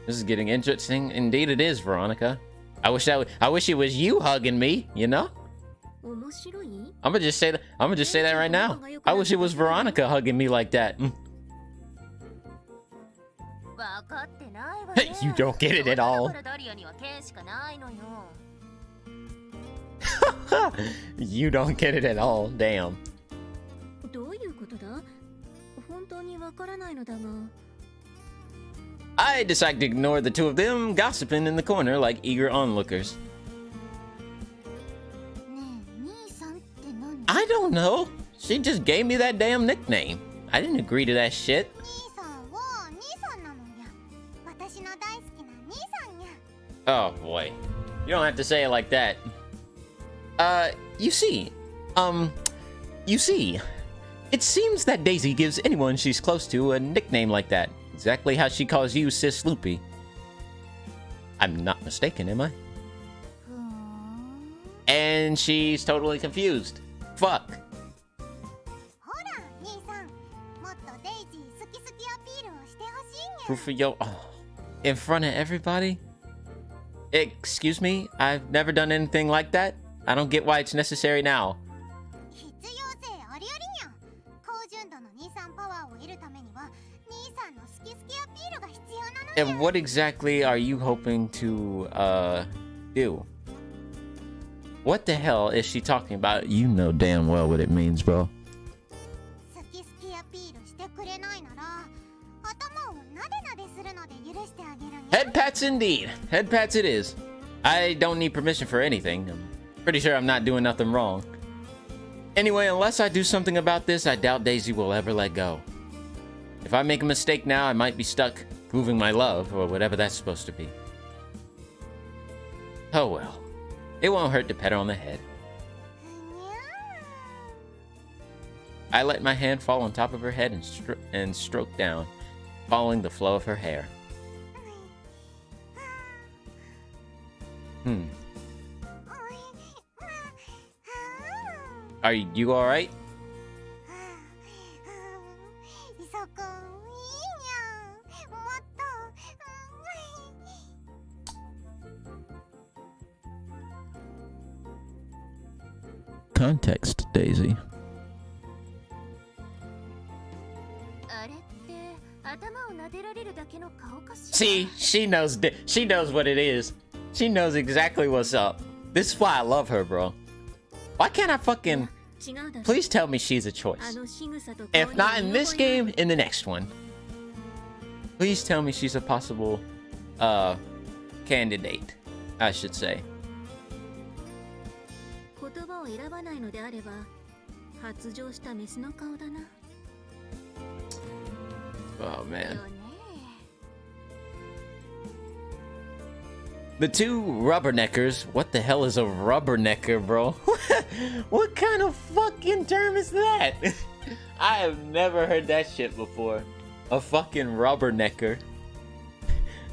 Speaker 1: This is getting interesting. Indeed it is, Veronica. I wish it was you hugging me, you know?
Speaker 2: 面白い？
Speaker 1: I'm gonna just say that right now. I wish it was Veronica hugging me like that.
Speaker 2: わかってないわね。
Speaker 1: You don't get it at all.
Speaker 2: だからダリアには剣しかないのよ。
Speaker 1: You don't get it at all. Damn.
Speaker 2: どういうことだ？本当にわからないのだが。
Speaker 1: I decide to ignore the two of them gossiping in the corner like eager onlookers.
Speaker 2: ねえ、兄さんって何？
Speaker 1: I don't know. She just gave me that damn nickname. I didn't agree to that shit.
Speaker 2: 兄さんは兄さんなのにゃ。私の大好きな兄さんにゃ。
Speaker 1: Oh boy. You don't have to say it like that. You see, it seems that Daisy gives anyone she's close to a nickname like that. Exactly how she calls you Sis Loopy. I'm not mistaken, am I?
Speaker 2: ふーん。
Speaker 1: And she's totally confused. Fuck.
Speaker 2: ほら、兄さん。もっとデイジー好き好きアピールをしてほしいにゃ。
Speaker 1: Proof of yo. Oh, in front of everybody? Excuse me? I've never done anything like that. I don't get why it's necessary now.
Speaker 2: 必要性ありありにゃ。高純度の兄さんパワーを得るためには、兄さんの好き好きアピールが必要なのにゃ。
Speaker 1: And what exactly are you hoping to, do? What the hell is she talking about? You know damn well what it means, bro.
Speaker 2: 好き好きアピールしてくれないなら、頭をなでなでするので許してあげるにゃ。
Speaker 1: Head pats indeed. Head pats it is. I don't need permission for anything. I'm pretty sure I'm not doing nothing wrong. Anyway, unless I do something about this, I doubt Daisy will ever let go. If I make a mistake now, I might be stuck proving my love, or whatever that's supposed to be. Oh well. It won't hurt to pet her on the head.
Speaker 2: ふにゃ
Speaker 1: I let my hand fall on top of her head and stroke down, following the flow of her hair. Are you alright?
Speaker 2: そこいいにゃ。もっと。
Speaker 1: Context, Daisy.
Speaker 2: あれって
Speaker 1: See, she knows what it is. She knows exactly what's up. This is why I love her, bro. Why can't I fucking... Please tell me she's a choice. If not in this game, in the next one. Please tell me she's a possible candidate, I should say. Oh man. The two rubberneckers. What the hell is a rubbernecker, bro? What kind of fucking term is that? I have never heard that shit before. A fucking rubbernecker.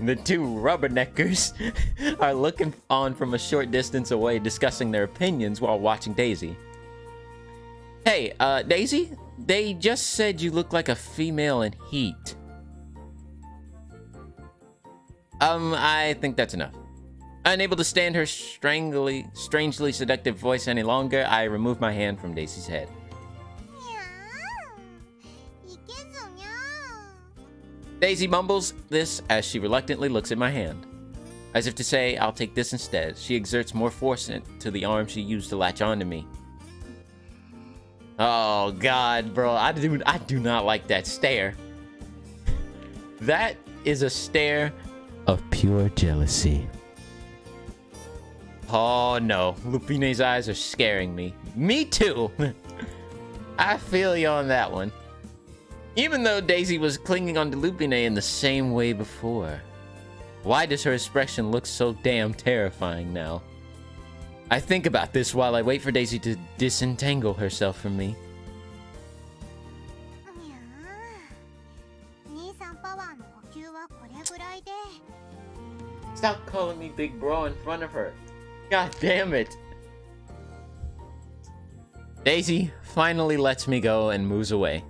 Speaker 1: The two rubberneckers are looking on from a short distance away, discussing their opinions while watching Daisy. Hey, Daisy? They just said you look like a female in Heat. I think that's enough. Unable to stand her strangely seductive voice any longer, I removed my hand from Daisy's head. Daisy mumbles this as she reluctantly looks at my hand. As if to say, I'll take this instead. She exerts more force into the arm she used to latch onto me. Oh god, bro. I do not like that stare. That is a stare of pure jealousy. Oh no, Lupine's eyes are scaring me. Me too! I feel you on that one. Even though Daisy was clinging onto Lupine in the same way before. Why does her expression look so damn terrifying now? I think about this while I wait for Daisy to disentangle herself from me. Stop calling me big bro in front of her. God damn it. Daisy finally lets me go and moves away.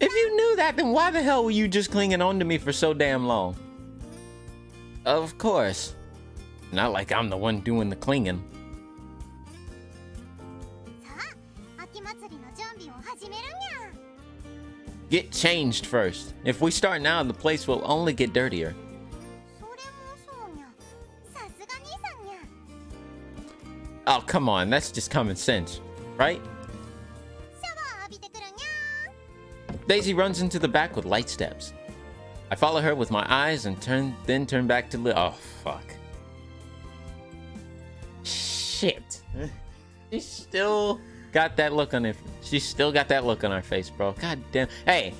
Speaker 1: If you knew that, then why the hell were you just clinging on to me for so damn long? Of course. Not like I'm the one doing the clinging. Get changed first. If we start now, the place will only get dirtier. Oh, come on. That's just common sense, right? Daisy runs into the back with light steps. I follow her with my eyes and then turn back to oh, fuck. Shit. She's still got that look on her. She's still got that look on her face, bro. God damn. Hey,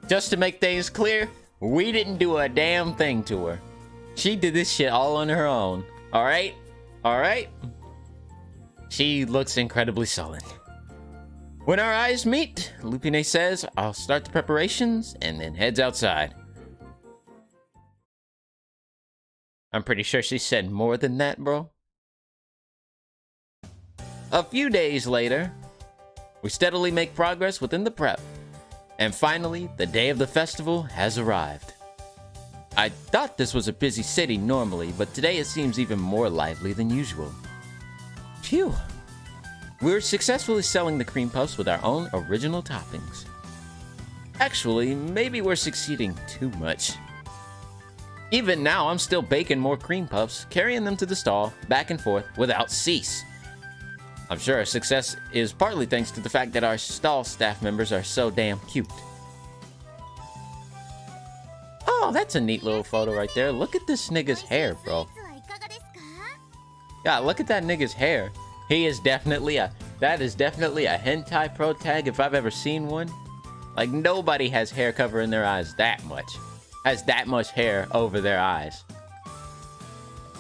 Speaker 1: just to make things clear, we didn't do a damn thing to her. She did this shit all on her own. All right? All right? She looks incredibly sullen. When our eyes meet, Lupine says, I'll start the preparations and then heads outside. I'm pretty sure she said more than that, bro. A few days later, we steadily make progress within the prep. And finally, the day of the festival has arrived. I thought this was a busy city normally, but today it seems even more lively than usual. Phew. We're successfully selling the cream puffs with our own original toppings. Actually, maybe we're succeeding too much. Even now, I'm still baking more cream puffs, carrying them to the stall, back and forth, without cease. I'm sure our success is partly thanks to the fact that our stall staff members are so damn cute. Oh, that's a neat little photo right there. Look at this nigga's hair, bro. Yeah, look at that nigga's hair. He is definitely that is definitely a hentai pro tag if I've ever seen one. Like, nobody has hair covering their eyes that much. Has that much hair over their eyes.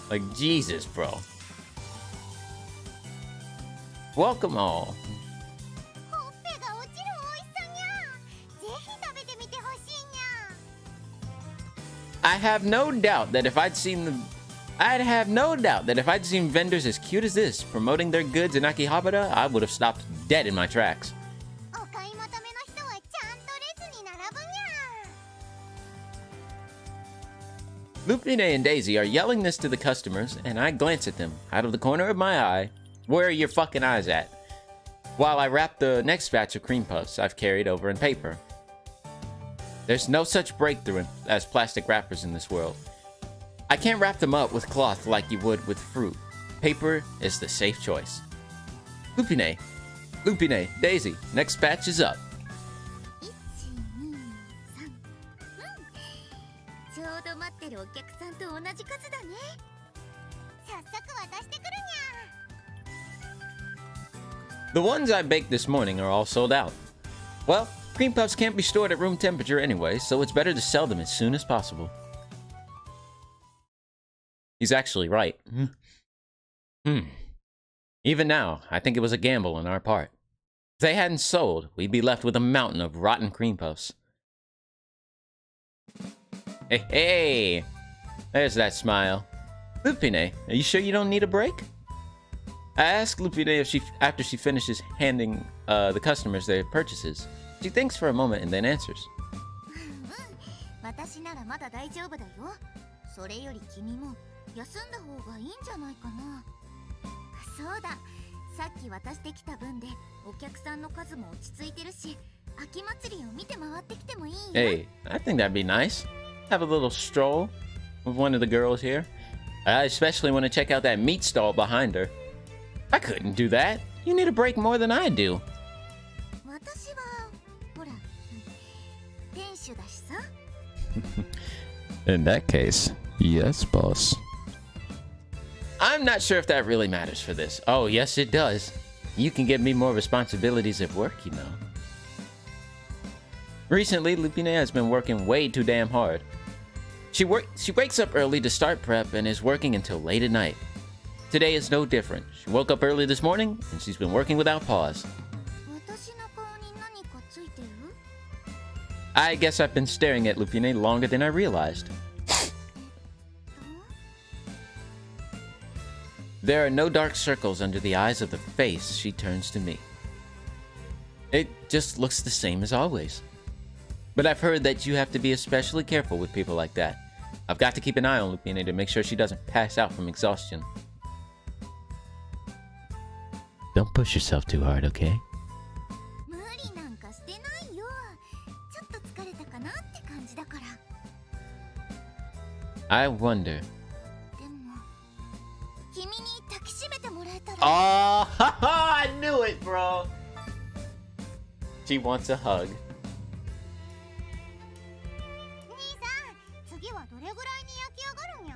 Speaker 1: Like, Jesus, bro. Welcome all. I have no doubt that if I'd seen vendors as cute as this promoting their goods in Akihabara, I would have stopped dead in my tracks. Lupine and Daisy are yelling this to the customers, and I glance at them out of the corner of my eye. Where are your fucking eyes at? While I wrap the next batch of cream puffs I've carried over in paper. There's no such breakthrough as plastic wrappers in this world. I can't wrap them up with cloth like you would with fruit. Paper is the safe choice. Lupine, Daisy, next batch is up.
Speaker 2: ちょうど待ってるお客さんと同じ数だね。早速渡してくるにゃ。
Speaker 1: The ones I baked this morning are all sold out. Well, cream puffs can't be stored at room temperature anyway, so it's better to sell them as soon as possible. He's actually right. Even now, I think it was a gamble on our part. If they hadn't sold, we'd be left with a mountain of rotten cream puffs. Hey, there's that smile. Lupine, are you sure you don't need a break? I ask Lupine if after she finishes handing the customers their purchases. She thinks for a moment and then answers.
Speaker 2: 私ならまだ大丈夫だよ。それより君も休んだ方がいいんじゃないかな。そうだ。さっき渡してきた分でお客さんの数も落ち着いてるし、秋祭りを見て回ってきてもいいよ。
Speaker 1: Hey, I think that'd be nice. Have a little stroll with one of the girls here. I especially want to check out that meat stall behind her. I couldn't do that. You need a break more than I do.
Speaker 2: 私はほら、店主だしさ。
Speaker 1: In that case, yes, boss. I'm not sure if that really matters for this. Oh, yes, it does. You can give me more responsibilities at work, you know. Recently, Lupine has been working way too damn hard. She wakes up early to start prep and is working until late at night. Today is no different. She woke up early this morning and she's been working without pause.
Speaker 2: 私の顔に何かついてる?
Speaker 1: I guess I've been staring at Lupine longer than I realized. There are no dark circles under the eyes of the face she turns to me. It just looks the same as always. But I've heard that you have to be especially careful with people like that. I've got to keep an eye on Lupine to make sure she doesn't pass out from exhaustion. Don't push yourself too hard, okay?
Speaker 2: 無理なんかしてないよ。ちょっと疲れたかなって感じだから。
Speaker 1: I wonder.
Speaker 2: でも、君に抱きしめてもらえたら。
Speaker 1: Oh, I knew it, bro. She wants a hug.
Speaker 2: 兄さん、次はどれぐらいに焼き上がるにゃ?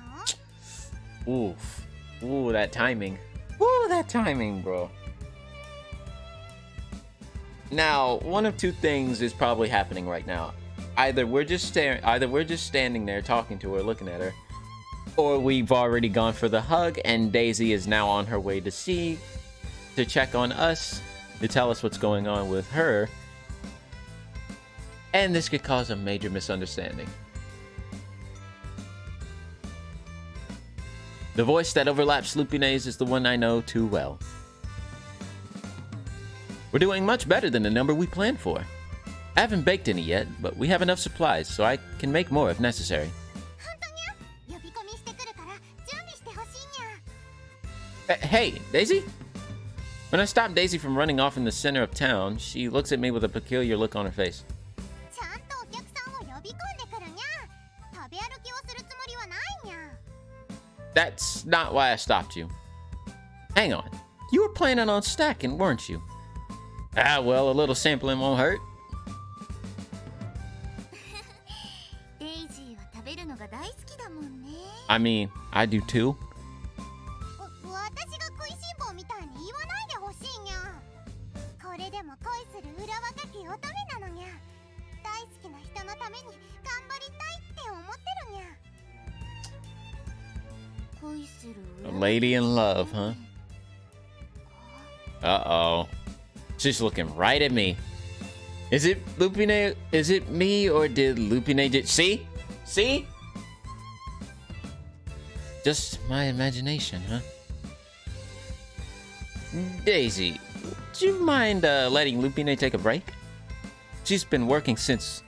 Speaker 1: Oof. Ooh, that timing. Ooh, that timing, bro. Now, one of two things is probably happening right now. Either we're just standing there talking to her, looking at her, or we've already gone for the hug and Daisy is now on her way to check on us, to tell us what's going on with her. And this could cause a major misunderstanding. The voice that overlaps Lupine's is the one I know too well. We're doing much better than the number we planned for. I haven't baked any yet, but we have enough supplies, so I can make more if necessary. Hey, Daisy? When I stop Daisy from running off in the center of town, she looks at me with a peculiar look on her face. That's not why I stopped you. Hang on. You were planning on stacking, weren't you? Ah, well, a little sampling won't hurt. I mean, I do too. A lady in love, huh? Uh-oh. She's looking right at me. Is it Lupine? Is it me or did Lupine just... See? See? Just my imagination, huh? Daisy, do you mind letting Lupine take a break? She's been working since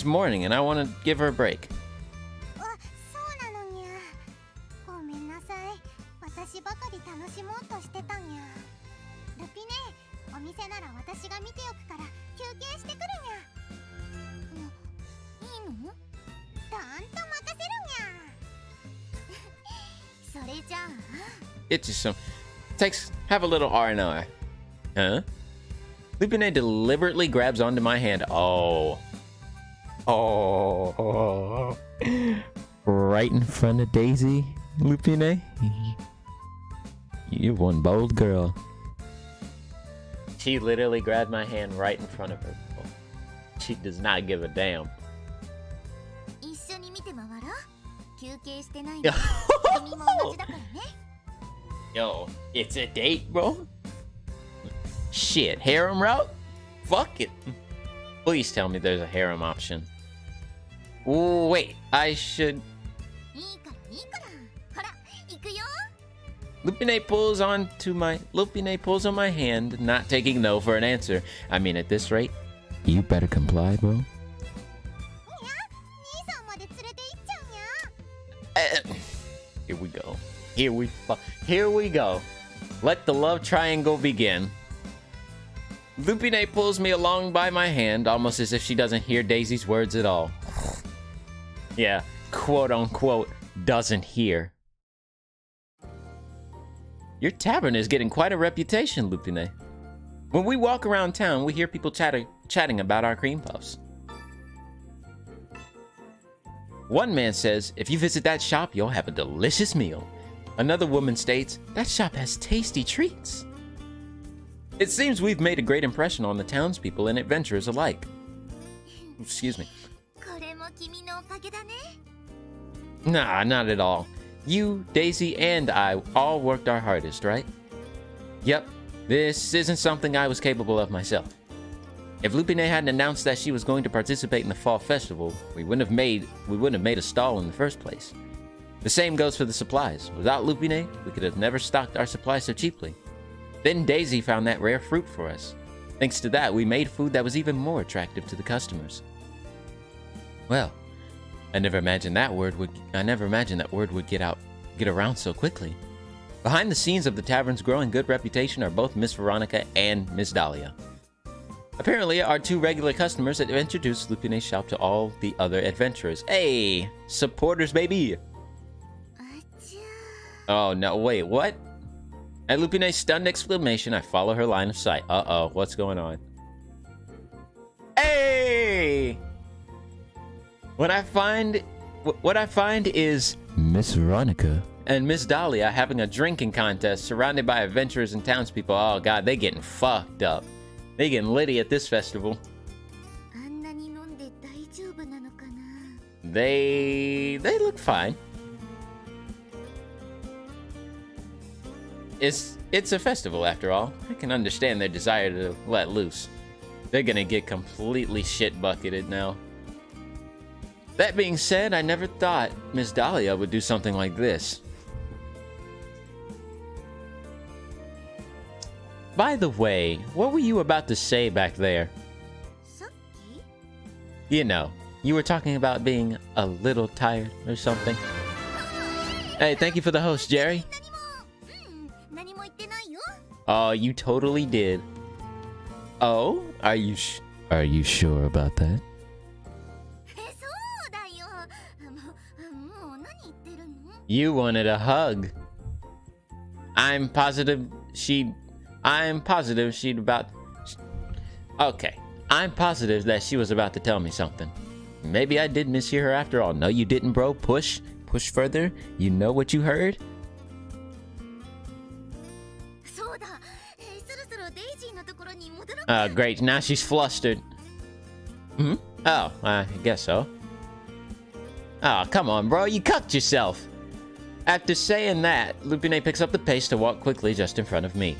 Speaker 1: morning and I want to give her a break. It's just some... Have a little R&R. Huh? Lupine deliberately grabs onto my hand. Oh. Oh. Right in front of Daisy, Lupine? You're one bold girl. She literally grabbed my hand right in front of her. She does not give a damn. Yo, it's a date, bro? Shit, harem route? Fuck it. Please tell me there's a harem option. Ooh, wait, I should... Lupine pulls on my hand, not taking no for an answer. I mean, at this rate, you better comply, bro. Here we go. Here we go. Let the love triangle begin. Lupine pulls me along by my hand, almost as if she doesn't hear Daisy's words at all. Yeah, quote unquote, doesn't hear. Your tavern is getting quite a reputation, Lupine. When we walk around town, we hear people chatting about our cream puffs. One man says, if you visit that shop, you'll have a delicious meal. Another woman states, that shop has tasty treats. It seems we've made a great impression on the townspeople and adventurers alike. Excuse me. Nah, not at all. You, Daisy, and I all worked our hardest, right? Yep, this isn't something I was capable of myself. If Lupine hadn't announced that she was going to participate in the fall festival, we wouldn't have made a stall in the first place. The same goes for the supplies. Without Lupine, we could have never stocked our supplies so cheaply. Then Daisy found that rare fruit for us. Thanks to that, we made food that was even more attractive to the customers. Well, I never imagined that word would get around so quickly. Behind the scenes of the tavern's growing good reputation are both Miss Veronica and Miss Dahlia. Apparently, our two regular customers have introduced Lupine's shop to all the other adventurers. Hey, supporters, baby! Oh, no, wait, what? At Lupine's stunned exclamation, I follow her line of sight. Uh-oh, what's going on? Hey! What I find is Miss Veronica and Miss Dahlia having a drinking contest surrounded by adventurers and townspeople. Oh god, they getting fucked up. They getting litty at this festival. They look fine. It's a festival after all. I can understand their desire to let loose. They're gonna get completely shit bucketed now. That being said, I never thought Miss Dahlia would do something like this. By the way, what were you about to say back there? You know, you were talking about being a little tired or something. Hey, thank you for the host, Jerry. Oh, you totally did. Oh, are you sure about that? You wanted a hug. I'm positive that she was about to tell me something. Maybe I did mishear her after all. No, you didn't, bro. Push further. You know what you heard? Great. Now she's flustered. Hmm? Oh, I guess so. Oh, come on, bro. You cucked yourself. After saying that, Lupine picks up the pace to walk quickly just in front of me.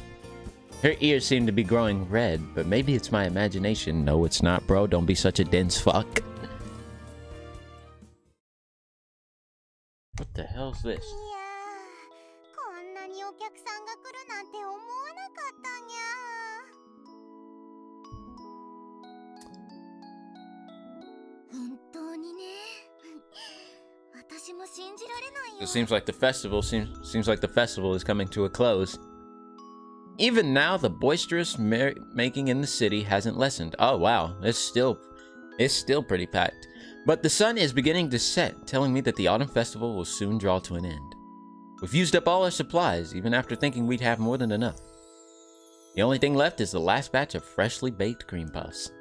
Speaker 1: Her ears seem to be growing red, but maybe it's my imagination. No, it's not, bro. Don't be such a dense fuck. What the hell's this? It seems like the festival is coming to a close. Even now, the boisterous merrymaking in the city hasn't lessened. Oh wow, it's still pretty packed. But the sun is beginning to set, telling me that the autumn festival will soon draw to an end. We've used up all our supplies, even after thinking we'd have more than enough. The only thing left is the last batch of freshly baked cream puffs.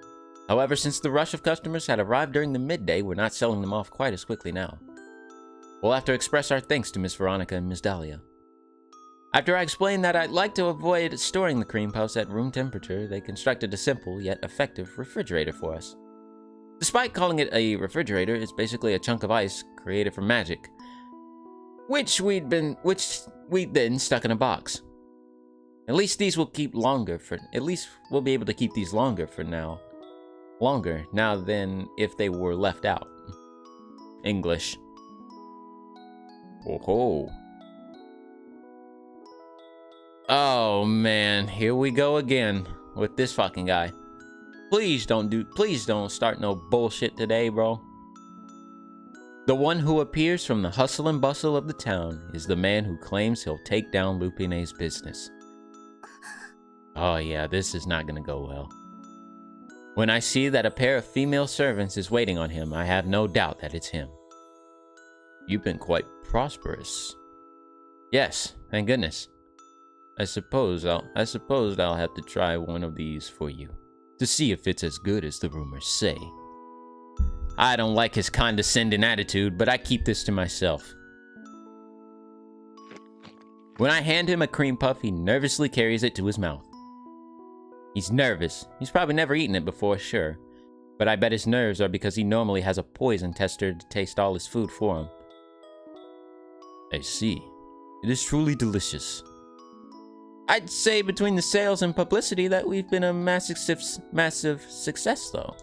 Speaker 1: However, since the rush of customers had arrived during the midday, we're not selling them off quite as quickly now. We'll have to express our thanks to Miss Veronica and Miss Dahlia. After I explained that I'd like to avoid storing the cream puffs at room temperature, they constructed a simple yet effective refrigerator for us. Despite calling it a refrigerator, it's basically a chunk of ice created from magic, which we'd then stuck in a box. At least these will keep longer for. At least we'll be able to keep these longer for now. Longer now than if they were left out. English. Oh. Oh man, here we go again with this fucking guy. Please don't start no bullshit today, bro. The one who appears from the hustle and bustle of the town is the man who claims he'll take down Lupine's business. Oh yeah, this is not gonna go well. When I see that a pair of female servants is waiting on him, I have no doubt that it's him. You've been quite prosperous. Yes, thank goodness. I suppose I'll have to try one of these for you, to see if it's as good as the rumors say. I don't like his condescending attitude, but I keep this to myself. When I hand him a cream puff, he nervously carries it to his mouth. He's nervous. He's probably never eaten it before, sure. But I bet his nerves are because he normally has a poison tester to taste all his food for him. I see. It is truly delicious. I'd say between the sales and publicity that we've been a massive success, though.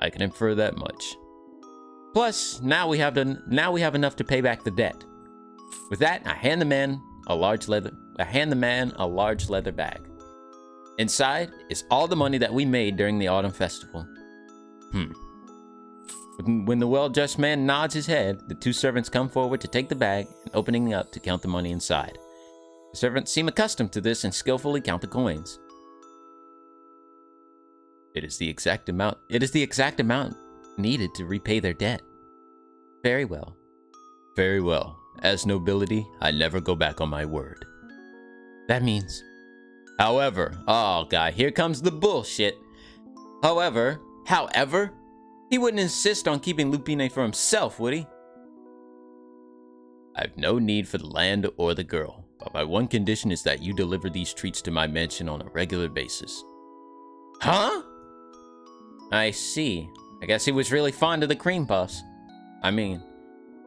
Speaker 1: I can infer that much. Plus, now we have enough to pay back the debt. With that, I hand the man a large leather bag. Inside is all the money that we made during the autumn festival. When the well-dressed man nods his head, the two servants come forward to take the bag and opening it up to count the money inside. The servants seem accustomed to this and skillfully count the coins. It is the exact amount needed to repay their debt. Very well. Very well. As nobility, I never go back on my word. That means... However, oh god, here comes the bullshit. However, he wouldn't insist on keeping Lupine for himself, would he? I've no need for the land or the girl, but my one condition is that you deliver these treats to my mansion on a regular basis. Huh? I see. I guess he was really fond of the cream puffs. I mean,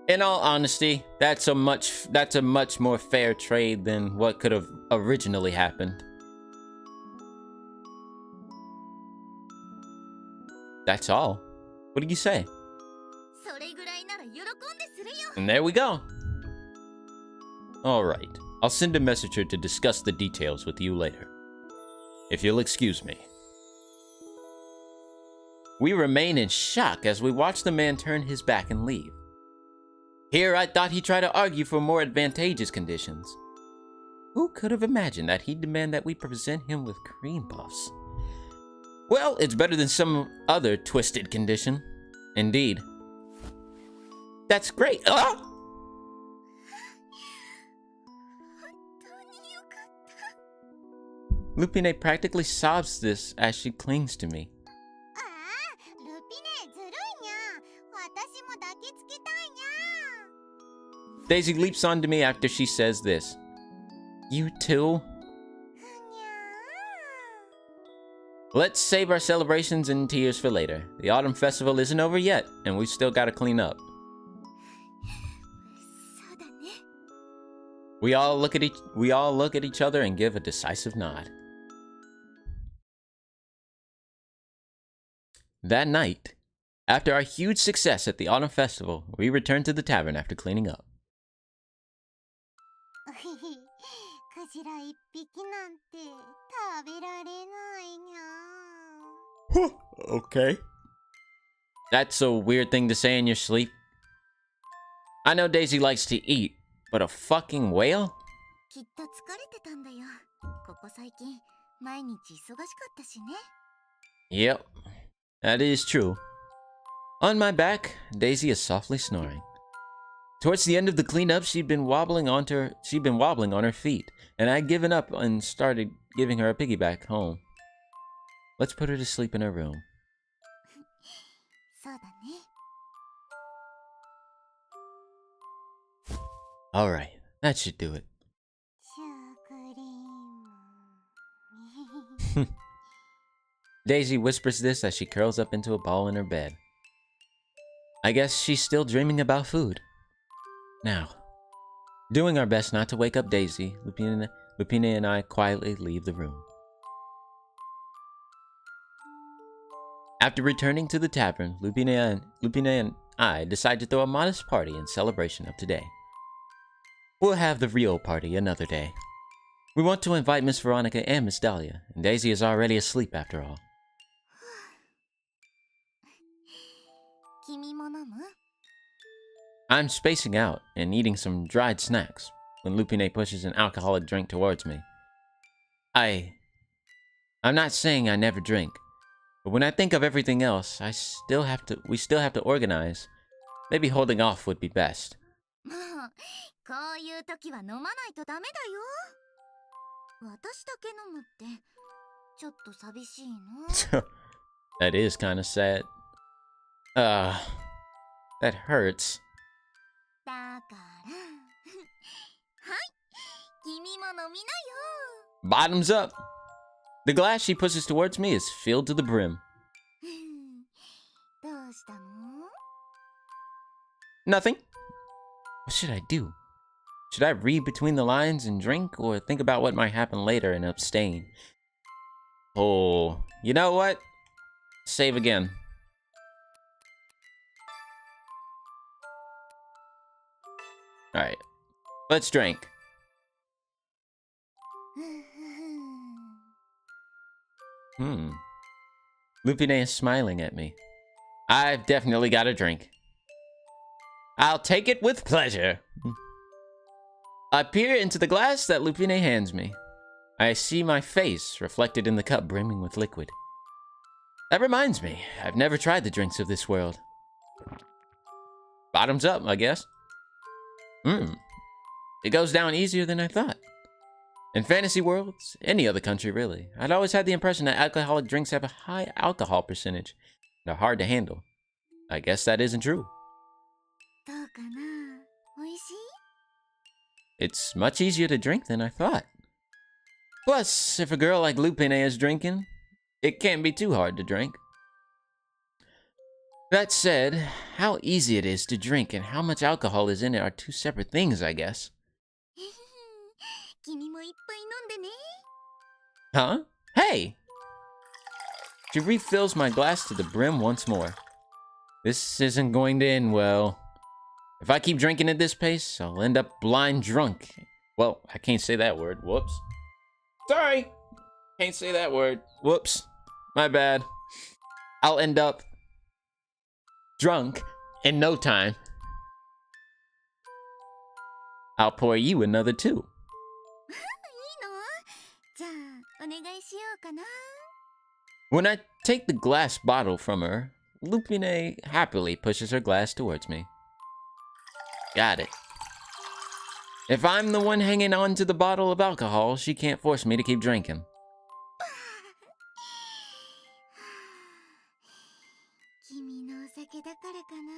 Speaker 1: in all honesty, that's a much more fair trade than what could have originally happened. That's all. What do you say? And there we go. Alright, I'll send a messenger to discuss the details with you later. If you'll excuse me. We remain in shock as we watch the man turn his back and leave. Here I thought he'd try to argue for more advantageous conditions. Who could have imagined that he'd demand that we present him with cream puffs? Well, it's better than some other twisted condition. Indeed. That's great. Ah! Lupine practically sobs this as she clings to me. Daisy leaps onto me after she says this. You too? Let's save our celebrations and tears for later. The autumn festival isn't over yet, and we've still got to clean up. We all look at each other and give a decisive nod. That night, after our huge success at the autumn festival, we returned to the tavern after cleaning up. Okay. That's a weird thing to say in your sleep. I know Daisy likes to eat, but a fucking whale? Yep, that is true. On my back, Daisy is softly snoring. Towards the end of the cleanup, she'd been wobbling on her feet, and I'd given up and started giving her a piggyback home. Let's put her to sleep in her room.
Speaker 2: そうだね。
Speaker 1: Alright, that should do it.
Speaker 2: シュークリーム。
Speaker 1: Daisy whispers this as she curls up into a ball in her bed. I guess she's still dreaming about food. Now, doing our best not to wake up Daisy, Lupina and I quietly leave the room. After returning to the tavern, Lupina and I decide to throw a modest party in celebration of today. We'll have the real party another day. We want to invite Miss Veronica and Miss Dahlia, and Daisy is already asleep after all.
Speaker 2: 君も飲む？
Speaker 1: I'm spacing out and eating some dried snacks when Lupine pushes an alcoholic drink towards me. I'm not saying I never drink, but when I think of everything else, we still have to organize. Maybe holding off would be best.
Speaker 2: もうこういう時は飲まないとダメだよ。私だけ飲むってちょっと寂しいの。
Speaker 1: That is kind of sad. That hurts.
Speaker 2: だからはい、君も飲みなよ。
Speaker 1: Bottoms up. The glass she pushes towards me is filled to the brim.
Speaker 2: どうしたの？
Speaker 1: Nothing. What should I do? Should I read between the lines and drink, or think about what might happen later and abstain? Oh, you know what? Save again. Alright, let's drink. Lupine is smiling at me. I've definitely got a drink. I'll take it with pleasure. I peer into the glass that Lupine hands me. I see my face reflected in the cup brimming with liquid. That reminds me, I've never tried the drinks of this world. Bottoms up, I guess. It goes down easier than I thought. In fantasy worlds, any other country really, I'd always had the impression that alcoholic drinks have a high alcohol percentage and are hard to handle. I guess that isn't true.
Speaker 2: どうかな？おいしい？
Speaker 1: It's much easier to drink than I thought. Plus, if a girl like Lupine is drinking, it can't be too hard to drink. That said, how easy it is to drink and how much alcohol is in it are two separate things, I guess.
Speaker 2: 君もいっぱい飲んでね。
Speaker 1: Huh? Hey! She refills my glass to the brim once more. This isn't going to end well. If I keep drinking at this pace, I'll end up blind drunk. Well, I can't say that word. Whoops. Sorry! Can't say that word. Whoops. My bad. I'll end up drunk in no time. I'll pour you another too.
Speaker 2: いいの？じゃあお願いしようかな。
Speaker 1: When I take the glass bottle from her, Lupine happily pushes her glass towards me. Got it. If I'm the one hanging on to the bottle of alcohol, she can't force me to keep drinking.
Speaker 2: 君のお酒だからかな。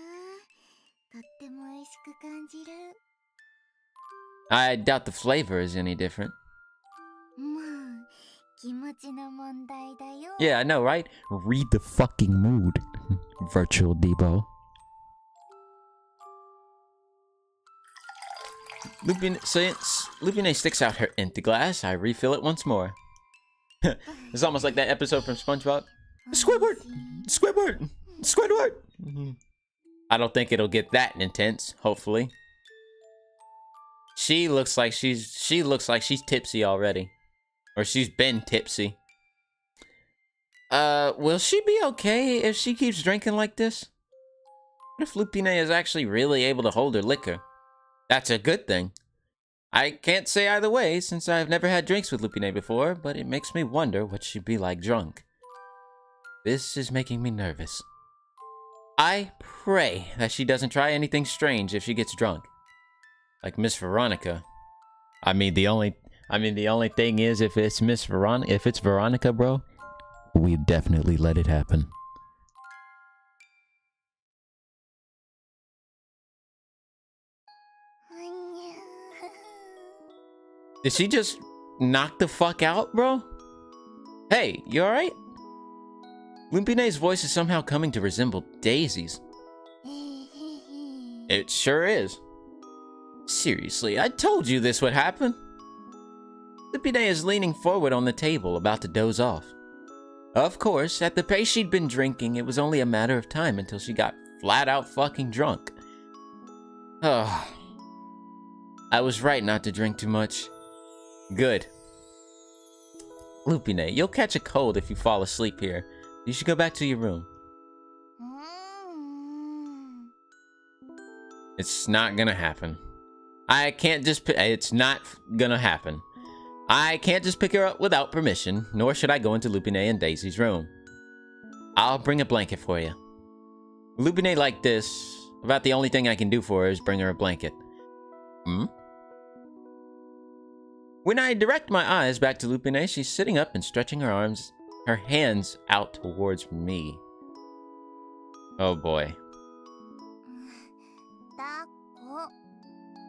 Speaker 2: とっても美味しく感じる。
Speaker 1: I doubt the flavor is any different.
Speaker 2: もう気持ちの問題だよ。
Speaker 1: Yeah, I know, right? Read the fucking mood, Virtual Debo. Since Lupine sticks out her empty glass, I refill it once more. It's almost like that episode from SpongeBob. Squidward! Squidward! Squidward! I don't think it'll get that intense, hopefully. She looks like she's tipsy already. Or she's been tipsy. Will she be okay if she keeps drinking like this? What if Lupine is actually really able to hold her liquor? That's a good thing. I can't say either way since I've never had drinks with Lupine before, but it makes me wonder what she'd be like drunk. This is making me nervous. I pray that she doesn't try anything strange if she gets drunk. Like Miss Veronica. I mean, the only thing is, if it's Veronica, bro, we definitely let it happen. Did she just knock the fuck out, bro? Hey, you alright? Lumpine's voice is somehow coming to resemble Daisy's. It sure is. Seriously, I told you this would happen. Lumpine is leaning forward on the table, about to doze off. Of course, at the pace she'd been drinking, it was only a matter of time until she got flat out fucking drunk. Oh, I was right not to drink too much. Good. Lupine, you'll catch a cold if you fall asleep here. You should go back to your room. It's not gonna happen. It's not gonna happen. I can't just pick her up without permission, nor should I go into Lupine and Daisy's room. I'll bring a blanket for you. Lupine like this, about the only thing I can do for her is bring her a blanket. When I direct my eyes back to Lupine, she's sitting up and stretching her hands out towards me. Oh boy.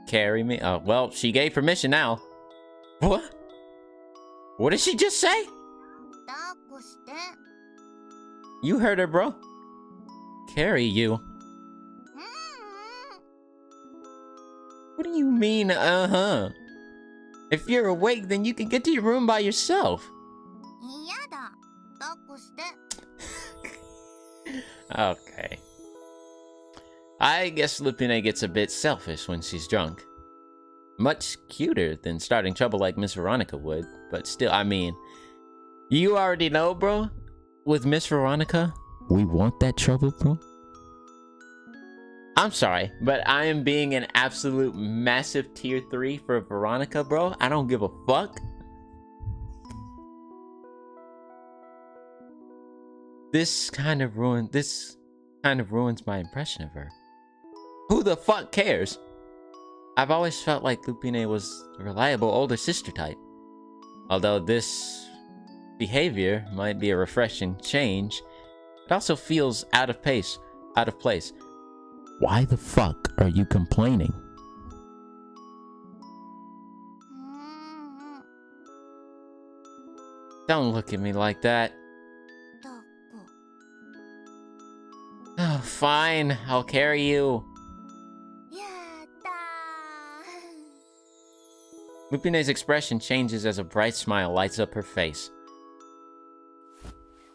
Speaker 1: Carry me? Oh, well, she gave permission now. What? What did she just say? You heard her, bro. Carry you. What do you mean, uh-huh? If you're awake, then you can get to your room by yourself. Okay. I guess Lupine gets a bit selfish when she's drunk. Much cuter than starting trouble like Miss Veronica would, but still, I mean, you already know, bro. With Miss Veronica, we want that trouble, bro. I'm sorry, but I am being an absolute massive tier 3 for Veronica, bro. I don't give a fuck. This kind of ruins my impression of her. Who the fuck cares? I've always felt like Lupine was a reliable older sister type. Although this behavior might be a refreshing change, it also feels out of place. Why the fuck are you complaining? Don't look at me like that. Oh, fine. I'll carry you. Lupine's expression changes as a bright smile lights up her face.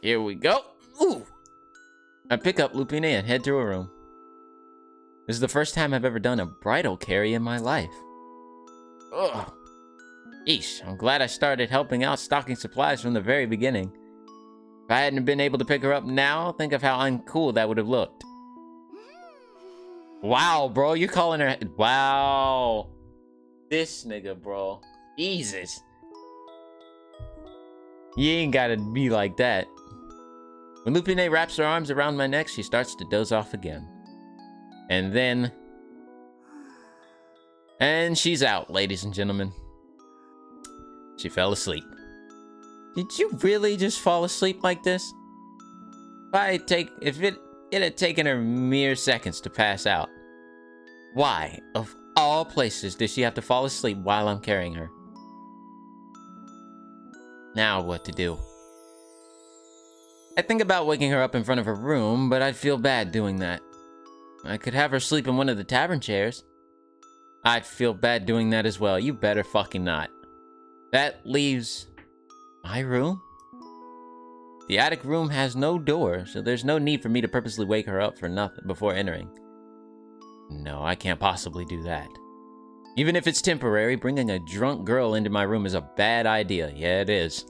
Speaker 1: Here we go. Ooh. I pick up Lupine and head to her room. This is the first time I've ever done a bridal carry in my life. Ugh. Eesh, I'm glad I started helping out stocking supplies from the very beginning. If I hadn't been able to pick her up now, think of how uncool that would have looked. Wow, bro, you're calling her... Wow. This nigga, bro. Jesus. You ain't gotta be like that. When Lupine wraps her arms around my neck, she starts to doze off again. And then... And she's out, ladies and gentlemen. She fell asleep. Did you really just fall asleep like this? If it had taken her mere seconds to pass out, why, of all places, did she have to fall asleep while I'm carrying her? Now what to do? I think about waking her up in front of her room, but I'd feel bad doing that. I could have her sleep in one of the tavern chairs. I'd feel bad doing that as well. You better fucking not. That leaves my room? The attic room has no door, so there's no need for me to purposely wake her up for nothing before entering. No, I can't possibly do that. Even if it's temporary, bringing a drunk girl into my room is a bad idea. Yeah, it is.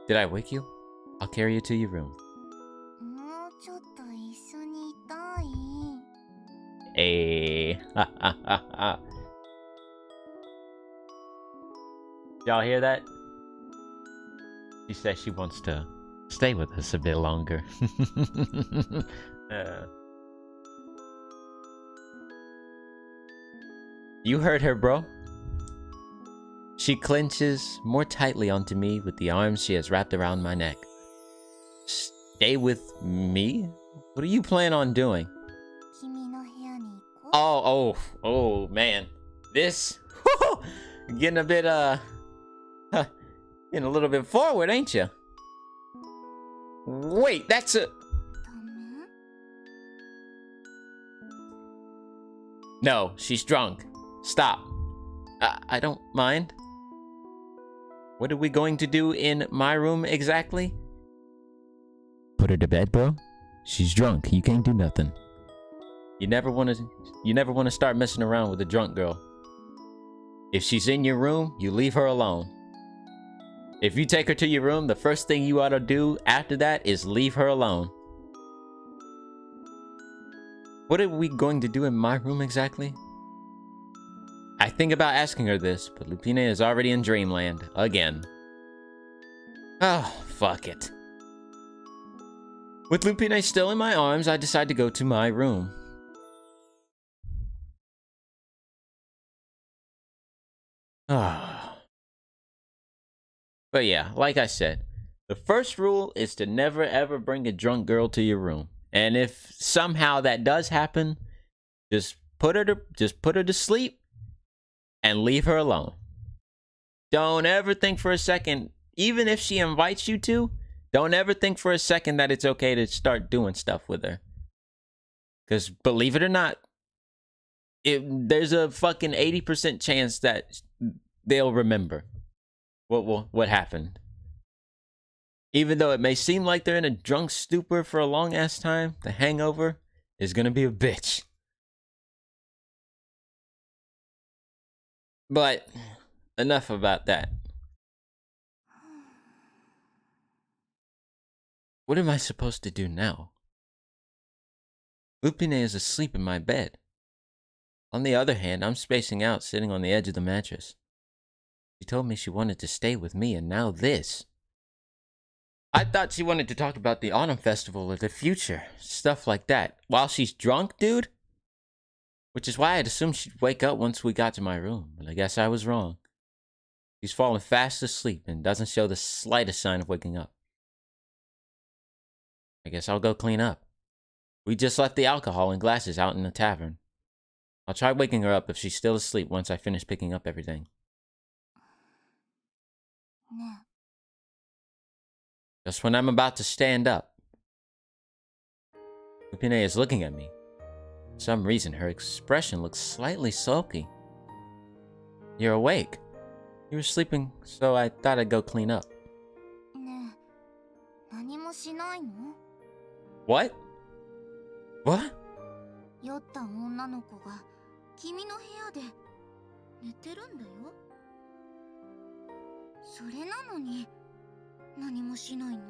Speaker 1: Did I wake you? I'll carry you to your room. Hey. Y'all hear that? She says she wants to stay with us a bit longer. You heard her, bro. She clenches more tightly onto me with the arms she has wrapped around my neck. Stay with me? What are you planning on doing? Oh, man. This, getting a bit, getting a little bit forward, ain't you? Wait, that's a... No, she's drunk. Stop. I don't mind. What are we going to do in my room exactly? Put her to bed, bro. She's drunk. You can't do nothing. You never want to start messing around with a drunk girl. If she's in your room, you leave her alone. If you take her to your room, the first thing you ought to do after that is leave her alone. What are we going to do in my room exactly? I think about asking her this, but Lupine is already in dreamland again. Oh, fuck it. With Lupine still in my arms, I decide to go to my room. But yeah, like I said, the first rule is to never ever bring a drunk girl to your room. And if somehow that does happen, just put her to sleep and leave her alone. Don't ever think for a second, even if she invites you to, don't ever think for a second that it's okay to start doing stuff with her. Because believe it or not, there's a fucking 80% chance that they'll remember what happened. Even though it may seem like they're in a drunk stupor for a long ass time, the hangover is gonna be a bitch. But enough about that. What am I supposed to do now? Lupine is asleep in my bed. On the other hand, I'm spacing out, sitting on the edge of the mattress. She told me she wanted to stay with me, and now this. I thought she wanted to talk about the autumn festival or the future, stuff like that. While she's drunk, dude? Which is why I'd assumed she'd wake up once we got to my room, but I guess I was wrong. She's fallen fast asleep and doesn't show the slightest sign of waking up. I guess I'll go clean up. We just left the alcohol and glasses out in the tavern. I'll try waking her up if she's still asleep once I finish picking up everything. Just when I'm about to stand up, Lupine is looking at me. For some reason, her expression looks slightly sulky. You're awake. You were sleeping, so I thought I'd go clean up. What? What?
Speaker 2: 酔った女の子が君の部屋で寝てるんだよ。それなのに何もしないの?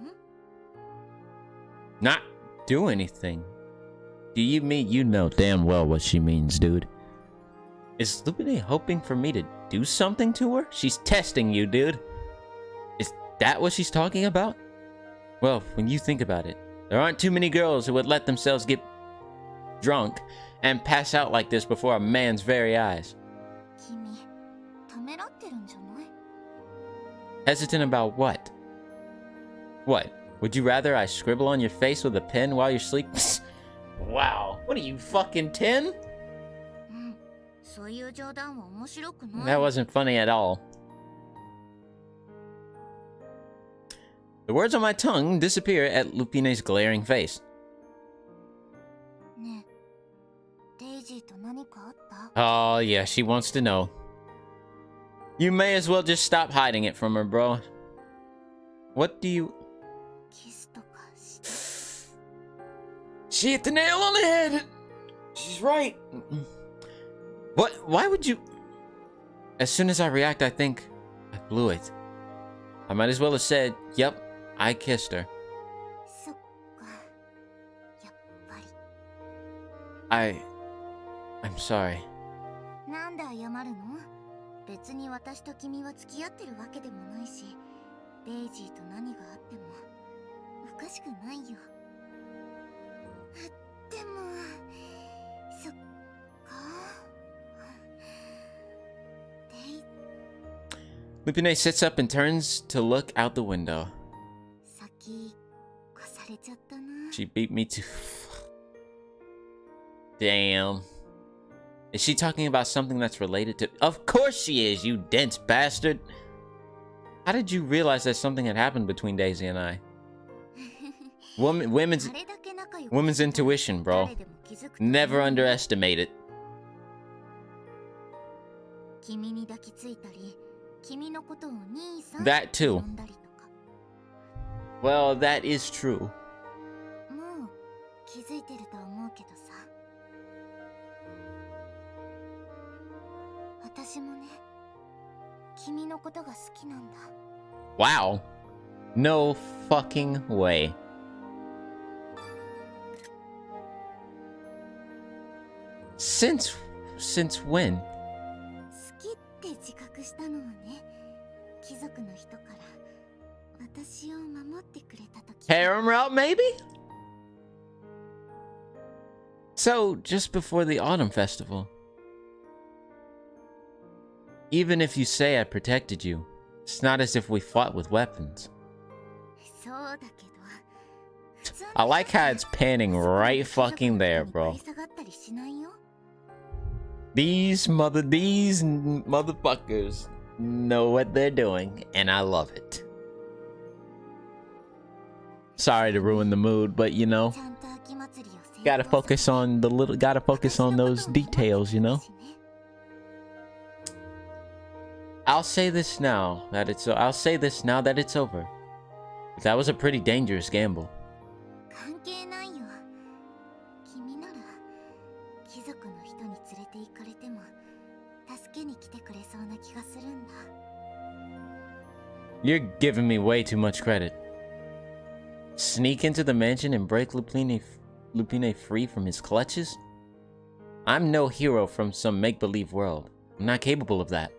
Speaker 1: Not do anything. Do you mean you know damn well what she means, dude? Is Lupine hoping for me to do something to her? She's testing you, dude. Is that what she's talking about? Well, when you think about it, there aren't too many girls who would let themselves get drunk and pass out like this before a man's very eyes. Hesitant about what? What? Would you rather I scribble on your face with a pen while you're asleep? Wow. What are you, fucking 10? That wasn't funny at all. The words on my tongue disappear at Lupine's glaring face. Oh, yeah, she wants to know. You may as well just stop hiding it from her, bro. What do you... She hit the nail on the head! She's right. What? Why would you... As soon as I react, I think I blew it. I might as well have said, yep, I kissed her. I'm sorry.
Speaker 2: デイジーと何があってもおかしくないよ。でもそっか。
Speaker 1: Lupine sits up and turns to look out the window.
Speaker 2: 先越されちゃったな。
Speaker 1: She beat me to... Damn. Is she talking about something that's related to... Of course she is, you dense bastard! How did you realize that something had happened between Daisy and I? Women's intuition, bro. Never underestimate it. That too. Well, that is true. Wow. No fucking way. Since when? Harem route, maybe? So, just before the autumn festival. Even if you say I protected you, it's not as if we fought with weapons. I like how it's panning right fucking there, bro. These motherfuckers know what they're doing, and I love it. Sorry to ruin the mood, but you know, gotta focus on those details, you know. I'll say this now that it's over. That was a pretty dangerous gamble. You're giving me way too much credit. Sneak into the mansion and break Lupine free from his clutches? I'm no hero from some make-believe world. I'm not capable of that.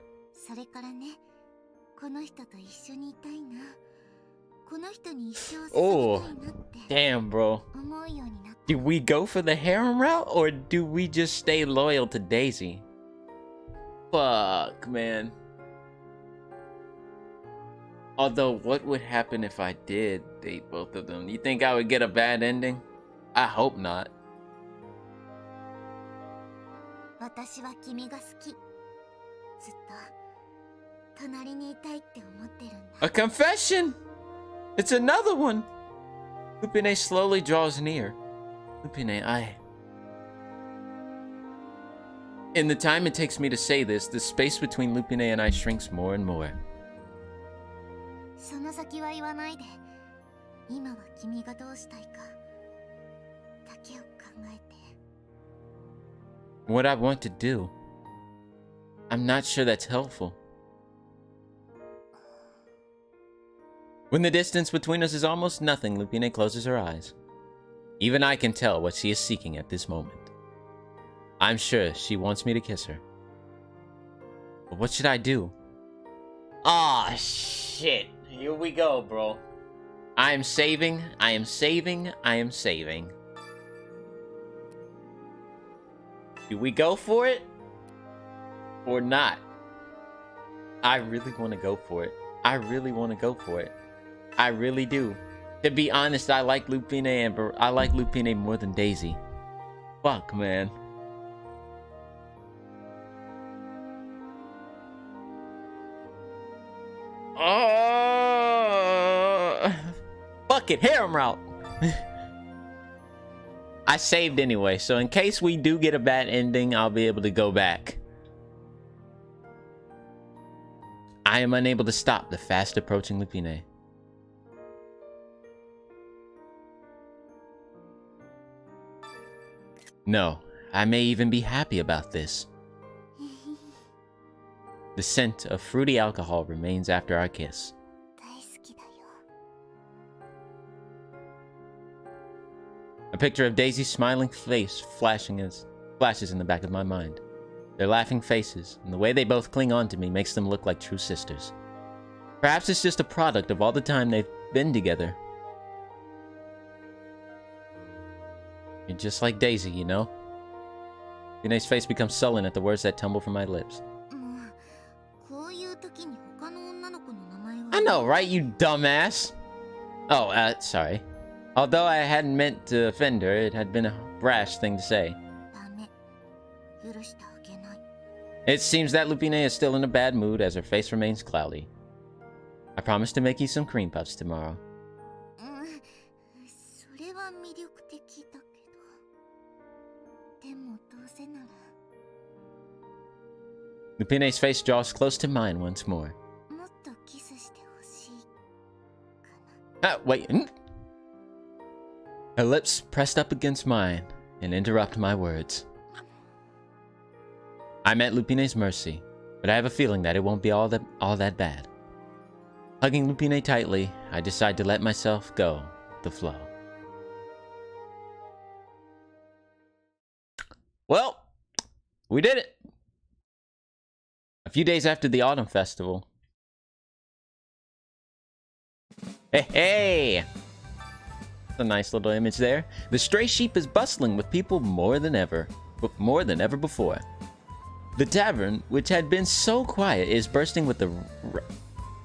Speaker 1: Oh, damn, bro. Do we go for the harem route, or do we just stay loyal to Daisy? Fuck, man. Although, what would happen if I did date both of them? You think I would get a bad ending? I hope not. A confession! It's another one! Lupine slowly draws near. Lupine, In the time it takes me to say this, the space between Lupine and I shrinks more and more. What I want to do, I'm not sure that's helpful. When the distance between us is almost nothing, Lupine closes her eyes. Even I can tell what she is seeking at this moment. I'm sure she wants me to kiss her. But what should I do? Ah, shit. Here we go, bro. I am saving. Do we go for it? Or not? I really want to go for it. I really do. To be honest, I like Lupine more than Daisy. Fuck, man. Fuck it, harem route. I saved anyway, so in case we do get a bad ending, I'll be able to go back. I am unable to stop the fast approaching Lupine. No, I may even be happy about this. The scent of fruity alcohol remains after our kiss. A picture of Daisy's smiling face flashes in the back of my mind. Their laughing faces and the way they both cling on to me makes them look like true sisters. Perhaps it's just a product of all the time they've been together. You're just like Daisy, you know? Lupine's face becomes sullen at the words that tumble from my lips. I know, right, you dumbass? Oh, sorry. Although I hadn't meant to offend her, it had been a brash thing to say. It seems that Lupine is still in a bad mood as her face remains cloudy. I promise to make you some cream puffs tomorrow. Lupine's face draws close to mine once more. Wait. Her lips pressed up against mine and interrupt my words. I meant Lupine's mercy, but I have a feeling that it won't be all that bad. Hugging Lupine tightly, I decide to let myself go with the flow. Well, we did it! A few days after the Autumn Festival. Hey! That's a nice little image there. The stray sheep is bustling with people more than ever before. The tavern, which had been so quiet, is bursting with the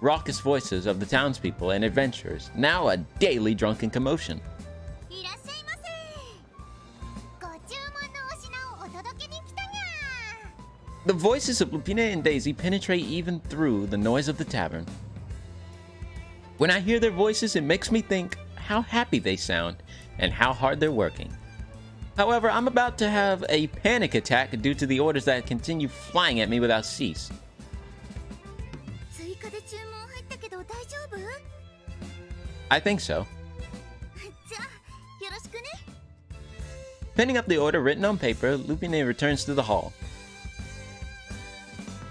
Speaker 1: raucous voices of the townspeople and adventurers, now a daily drunken commotion. The voices of Lupine and Daisy penetrate even through the noise of the tavern. When I hear their voices, it makes me think how happy they sound and how hard they're working. However, I'm about to have a panic attack due to the orders that continue flying at me without cease. I think so. Pinning up the order written on paper, Lupine returns to the hall.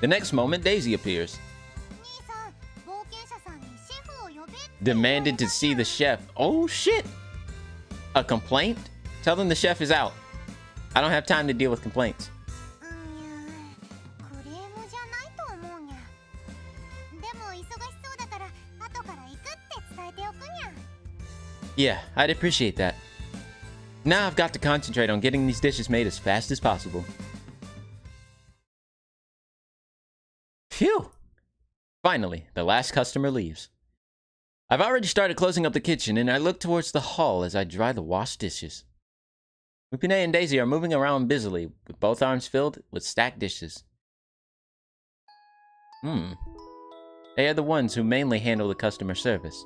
Speaker 1: The next moment, Daisy appears. Demanded to see the chef. Oh shit! A complaint? Tell them the chef is out. I don't have time to deal with complaints. Yeah, I'd appreciate that. Now I've got to concentrate on getting these dishes made as fast as possible. Phew! Finally, the last customer leaves. I've already started closing up the kitchen, and I look towards the hall as I dry the washed dishes. Lupine and Daisy are moving around busily, with both arms filled with stacked dishes. They are the ones who mainly handle the customer service.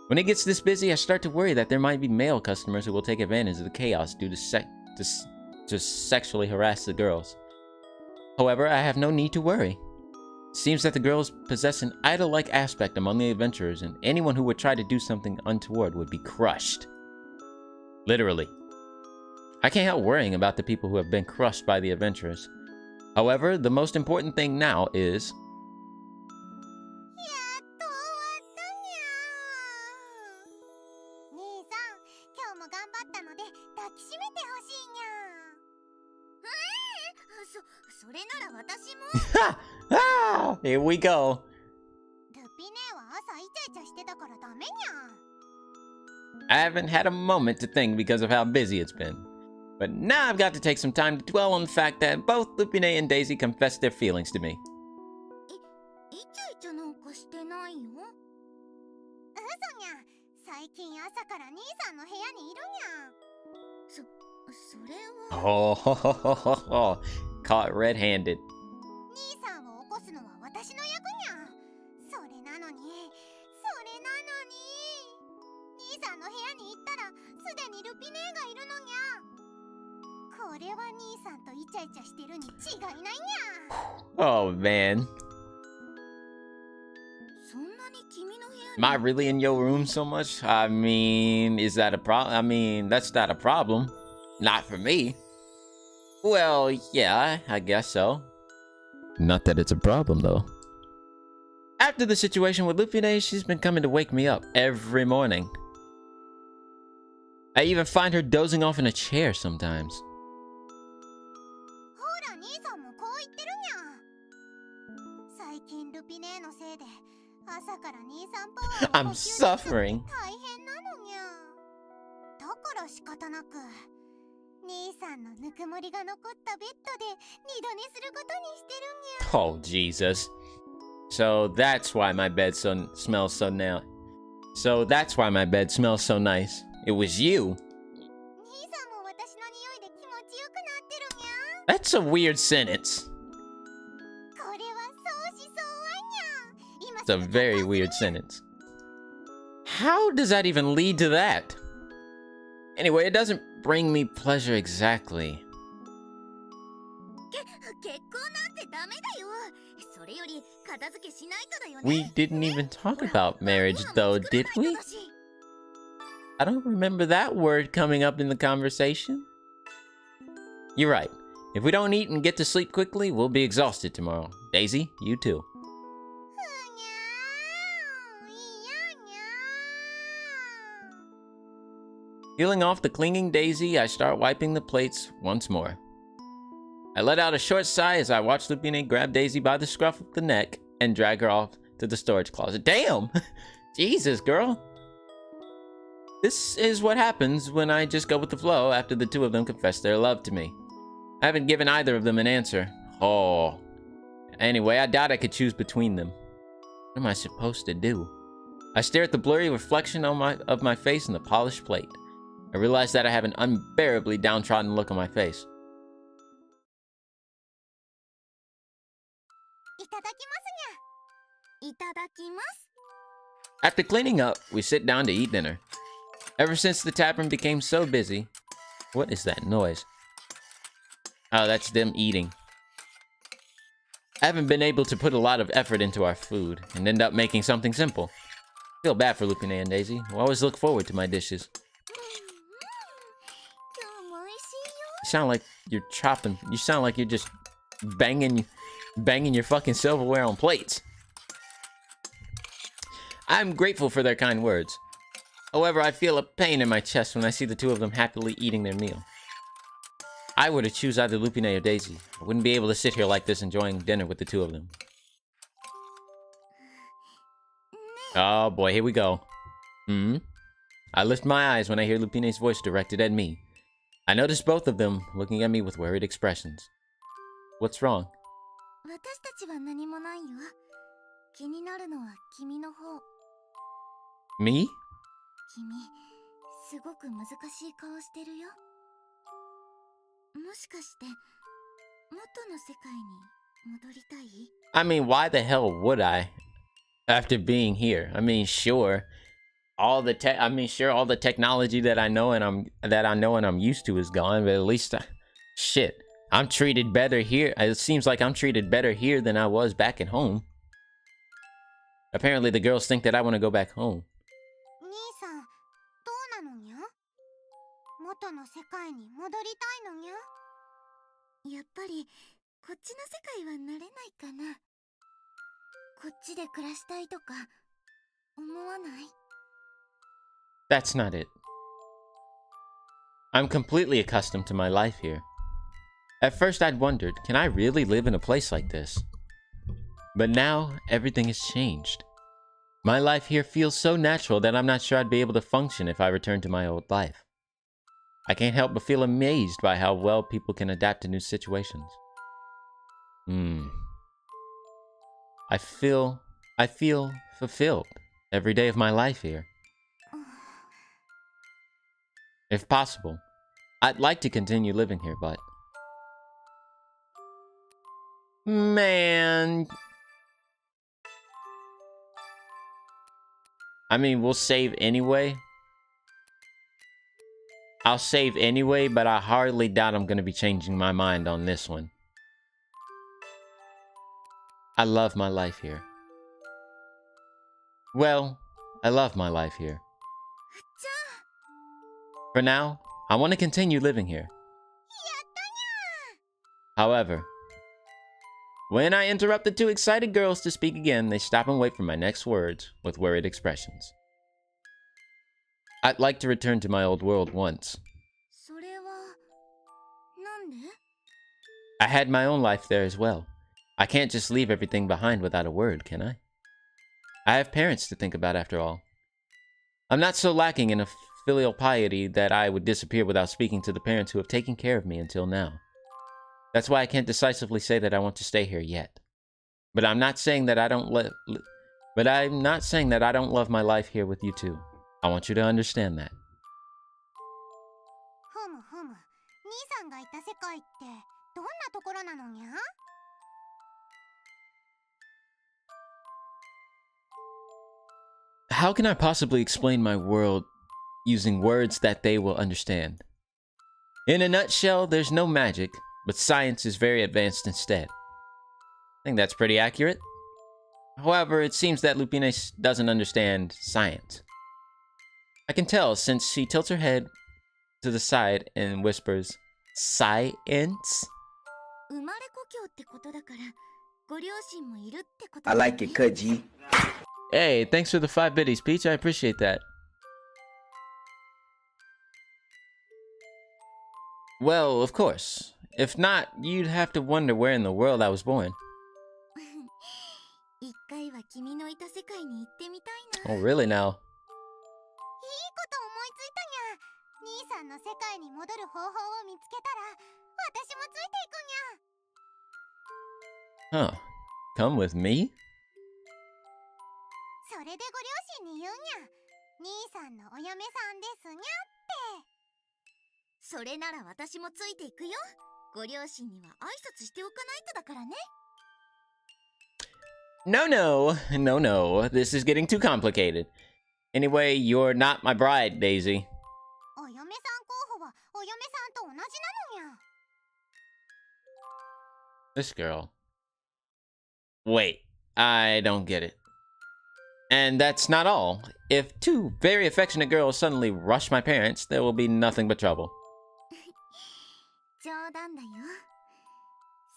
Speaker 1: When it gets this busy, I start to worry that there might be male customers who will take advantage of the chaos due to sexually harass the girls. However, I have no need to worry. It seems that the girls possess an idol-like aspect among the adventurers, and anyone who would try to do something untoward would be crushed. Literally. I can't help worrying about the people who have been crushed by the adventurers. However, the most important thing now is... Here we go. I haven't had a moment to think because of how busy it's been. But now I've got to take some time to dwell on the fact that both Lupine and Daisy confessed their feelings to me. Oh, caught red-handed. Oh man. Am I really in your room so much? I mean, is that a problem? I mean, that's not a problem. Not for me. Well, yeah, I guess so. Not that it's a problem, though. After the situation with Lupine, she's been coming to wake me up every morning. I even find her dozing off in a chair sometimes. I'm suffering.
Speaker 3: 大変なのにゃ。だから仕方なく兄さんのぬくもりが残ったベッドで二度寝することにしてるにゃ。
Speaker 1: Oh, Jesus. So that's why my bed smells so now. So that's why my bed smells so nice. It was you.
Speaker 3: 兄さんも私の匂いで気持ちよくなってるにゃ。
Speaker 1: That's a weird sentence.
Speaker 3: これは相思相愛にゃ。
Speaker 1: It's a very weird sentence. How does that even lead to that? Anyway, it doesn't bring me pleasure exactly.
Speaker 3: 結婚なんてダメだよ。それより片付けしないとだよね。
Speaker 1: We didn't even talk about marriage though, did we? I don't remember that word coming up in the conversation. You're right. If we don't eat and get to sleep quickly, we'll be exhausted tomorrow. Daisy, you too. Peeling off the clinging Daisy, I start wiping the plates once more. I let out a short sigh as I watch Lupine grab Daisy by the scruff of the neck and drag her off to the storage closet. Damn! Jesus, girl! This is what happens when I just go with the flow after the two of them confess their love to me. I haven't given either of them an answer. Oh. Anyway, I doubt I could choose between them. What am I supposed to do? I stare at the blurry reflection of my face in the polished plate. I realize that I have an unbearably downtrodden look on my face.
Speaker 3: いただきますにゃ。いただきます。
Speaker 1: After cleaning up, we sit down to eat dinner. Ever since the tavern became so busy... What is that noise? Oh, that's them eating. I haven't been able to put a lot of effort into our food and end up making something simple. I feel bad for Lupine and Daisy, who always look forward to my dishes. You sound like you're chopping. You sound like you're just banging your fucking silverware on plates. I'm grateful for their kind words. However, I feel a pain in my chest when I see the two of them happily eating their meal. I were to choose either Lupine or Daisy, I wouldn't be able to sit here like this enjoying dinner with the two of them. Oh boy, here we go. I lift my eyes when I hear Lupine's voice directed at me. I notice both of them looking at me with worried expressions. What's wrong?
Speaker 3: 私たちは何もないよ。気になるのは君の方。
Speaker 1: Me?
Speaker 3: 君、すごく難しい顔してるよ。もしかして、元の世界に戻りたい？
Speaker 1: I mean, why the hell would I? After being here, I mean, sure, all the technology that I know and I'm used to is gone. But at least, shit, I'm treated better here. It seems like I'm treated better here than I was back at home. Apparently, the girls think that I want to go back home.
Speaker 3: 兄さん、どうなのにゃ？元の世界に戻りたいのにゃ？やっぱりこっちの世界は慣れないかな。こっちで暮らしたいとか思わない？
Speaker 1: That's not it. I'm completely accustomed to my life here. At first I'd wondered, can I really live in a place like this? But now, everything has changed. My life here feels so natural that I'm not sure I'd be able to function if I returned to my old life. I can't help but feel amazed by how well people can adapt to new situations. I feel fulfilled every day of my life here. If possible, I'd like to continue living here, but... Man... I mean, we'll save anyway. I'll save anyway, but I hardly doubt I'm gonna be changing my mind on this one. I love my life here. Well, I love my life here. For now, I want to continue living here. However, when I interrupt the two excited girls to speak again, they stop and wait for my next words with worried expressions. I'd like to return to my old world once. I had my own life there as well. I can't just leave everything behind without a word, can I? I have parents to think about after all. I'm not so lacking in a filial piety that I would disappear without speaking to the parents who have taken care of me until now. That's why I can't decisively say that I want to stay here yet. But I'm not saying that I don't love my life here with you too. I want you to understand that.
Speaker 3: ふむふむ。兄さんがいた世界ってどんなところなのにゃ？
Speaker 1: How can I possibly explain my world using words that they will understand? In a nutshell, there's no magic, but science is very advanced instead. I think that's pretty accurate. However, it seems that Lupine doesn't understand science. I can tell since she tilts her head to the side and whispers, "Science?"
Speaker 3: 生まれ故郷ってことだから、ご両親もいるってこと
Speaker 4: I
Speaker 3: だね。
Speaker 4: like it, Kaji.
Speaker 1: Hey, thanks for the 5 biddies, Peach. I appreciate that. Well, of course. If not, you'd have to wonder where in the world I was born.
Speaker 3: 一回は君のいた世界に行ってみたいな。
Speaker 1: Oh, really now?
Speaker 3: いいこと思いついたにゃ。兄さんの世界に戻る方法を見つけたら、私もついていくにゃ。
Speaker 1: Huh. Come with me?
Speaker 3: それでご両親に言うにゃ。兄さんのお嫁さんですにゃって。それなら私もついていくよ。ご両親には挨拶しておかないとだからね。
Speaker 1: No, no. No, no. This is getting too complicated. Anyway, you're not my bride, Daisy.
Speaker 3: お嫁さん候補はお嫁さんと同じなのにゃ。
Speaker 1: This girl. Wait. I don't get it. And that's not all. If two very affectionate girls suddenly rush my parents, there will be nothing but trouble.
Speaker 3: 冗談だよ。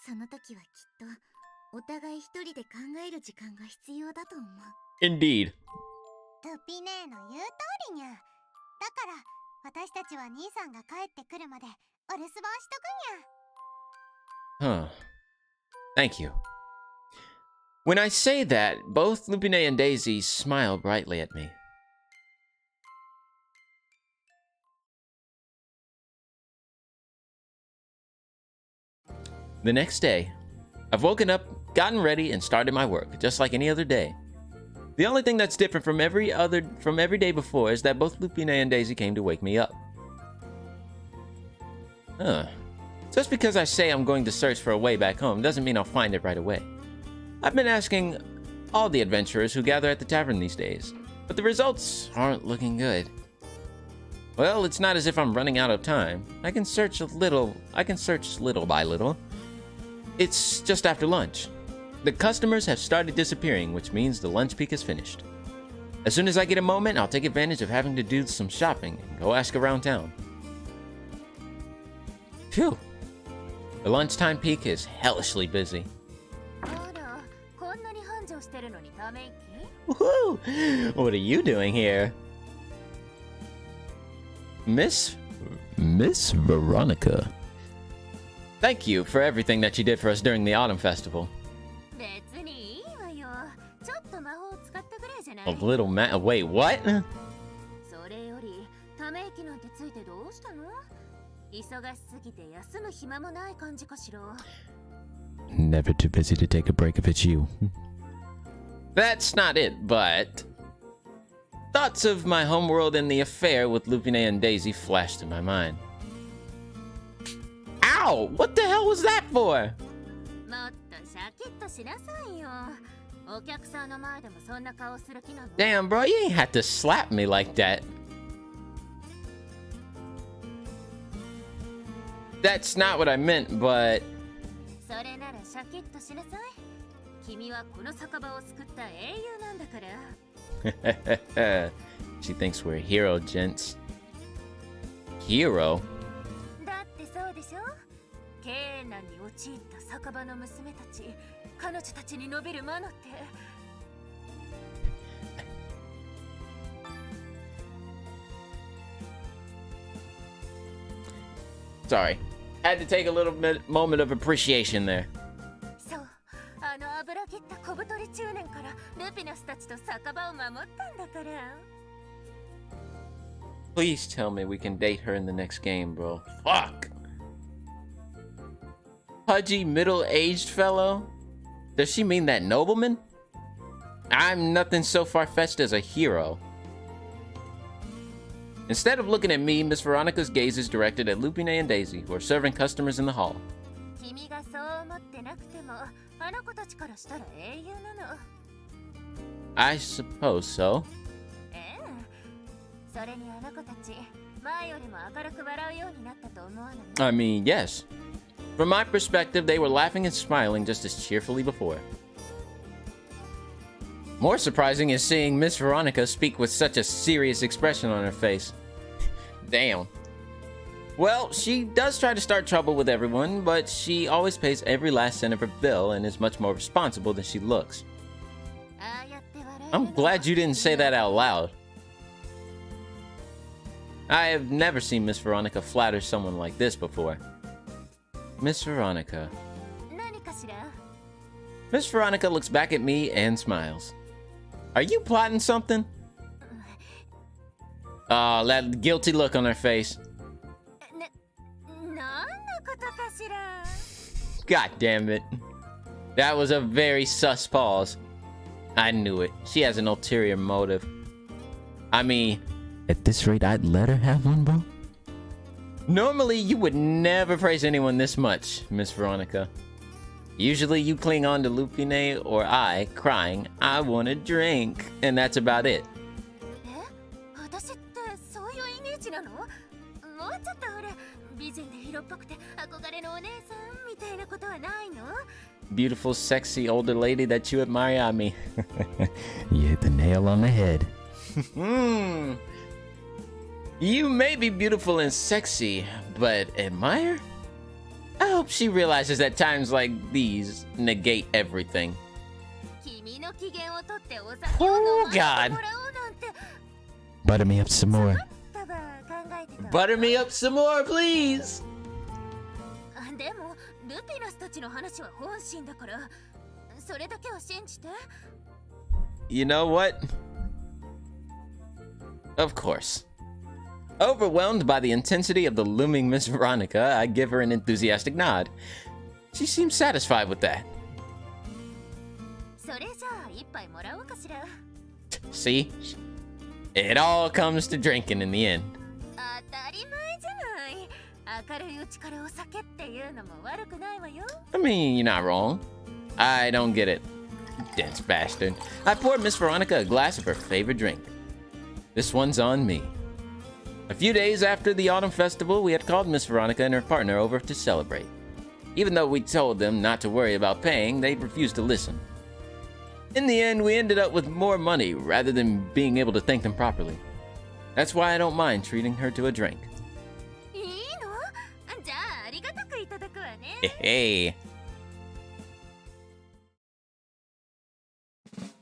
Speaker 3: その時はきっとお互い一人で考える時間が必要だと思う。
Speaker 1: Indeed.
Speaker 3: ルピネーの言う通りにゃ。だから私たちは兄さんが帰ってくるまでお留守番しとくにゃ。
Speaker 1: Huh. Thank you. When I say that, both Lupine and Daisy smile brightly at me. The next day, I've woken up, gotten ready, and started my work, just like any other day. The only thing that's different from every day before is that both Lupine and Daisy came to wake me up. Huh. Just because I say I'm going to search for a way back home doesn't mean I'll find it right away. I've been asking all the adventurers who gather at the tavern these days, but the results aren't looking good. Well, it's not as if I'm running out of time. I can search little by little. It's just after lunch. The customers have started disappearing, which means the lunch peak is finished. As soon as I get a moment, I'll take advantage of having to do some shopping and go ask around town. Phew. The lunchtime peak is hellishly busy.
Speaker 3: あら、こんなに繁盛してるのにため息？
Speaker 1: Woohoo! What are you doing here? Miss Veronica. Thank you for everything that you did for us during the Autumn Festival.
Speaker 3: 別にいいわよ。ちょっと魔法を使ったぐらいじゃない？
Speaker 1: A little wait, what?
Speaker 3: それよりため息なんてついてどうしたの？忙しすぎて休む暇もない感じかしら。
Speaker 1: Never too busy to take a break if it's you. That's not it, but thoughts of my homeworld and the affair with Lupine and Daisy flashed in my mind. Ow! What the hell was that for?
Speaker 3: もっとシャキッとしなさいよ。お客さんの前でもそんな顔する気なの？
Speaker 1: Damn, bro, you ain't had to slap me like that. That's not what I meant, but
Speaker 3: それならシャキッとしなさい。君はこの酒場を救った英雄なんだから。
Speaker 1: she thinks we're a hero, gents. Hero?
Speaker 3: だってそうでしょ？経営難に陥った酒場の娘たち、彼女たちに伸びる魔の手。
Speaker 1: Sorry. Had to take a little moment of appreciation there.
Speaker 3: そう、あの油切った小太り中年からルピナスたちと酒場を守ったんだから。
Speaker 1: Please tell me we can date her in the next game, bro. Fuck! Pudgy, middle-aged fellow? Does she mean that nobleman? I'm nothing so far-fetched as a hero. Instead of looking at me, Miss Veronica's gaze is directed at Lupine and Daisy, who are serving customers in the hall. I suppose so. I mean, yes. From my perspective, they were laughing and smiling just as cheerfully before. More surprising is seeing Miss Veronica speak with such a serious expression on her face. Damn. Well, she does try to start trouble with everyone, but she always pays every last cent of her bill and is much more responsible than she looks. I'm glad you didn't say that out loud. I have never seen Miss Veronica flatter someone like this before. Miss Veronica. Miss Veronica looks back at me and smiles. Are you plotting something? Oh, that guilty look on her face. God damn it. That was a very sus pause. I knew it. She has an ulterior motive. I mean, at this rate, I'd let her have one, bro. Normally, you would never praise anyone this much, Miss Veronica. Usually, you cling on to Lupine or I, crying, I want a drink, and that's about it. Beautiful, sexy older lady that you admire, I mean. You hit the nail on the head. You may be beautiful and sexy, but admire? I hope she realizes that times like these negate everything. Oh, God. Butter me up some more. Butter me up some more, please. You know what? Of course. Overwhelmed by the intensity of the looming Miss Veronica, I give her an enthusiastic nod. She seems satisfied with that. See? It all comes to drinking in the end. I mean, you're not wrong. I don't get it. Dense bastard. I poured Miss Veronica a glass of her favorite drink. This one's on me. A few days after the autumn festival, we had called Miss Veronica and her partner over to celebrate. Even though we told them not to worry about paying, they refused to listen. In the end, we ended up with more money rather than being able to thank them properly. That's why I don't mind treating her to a drink. Hey.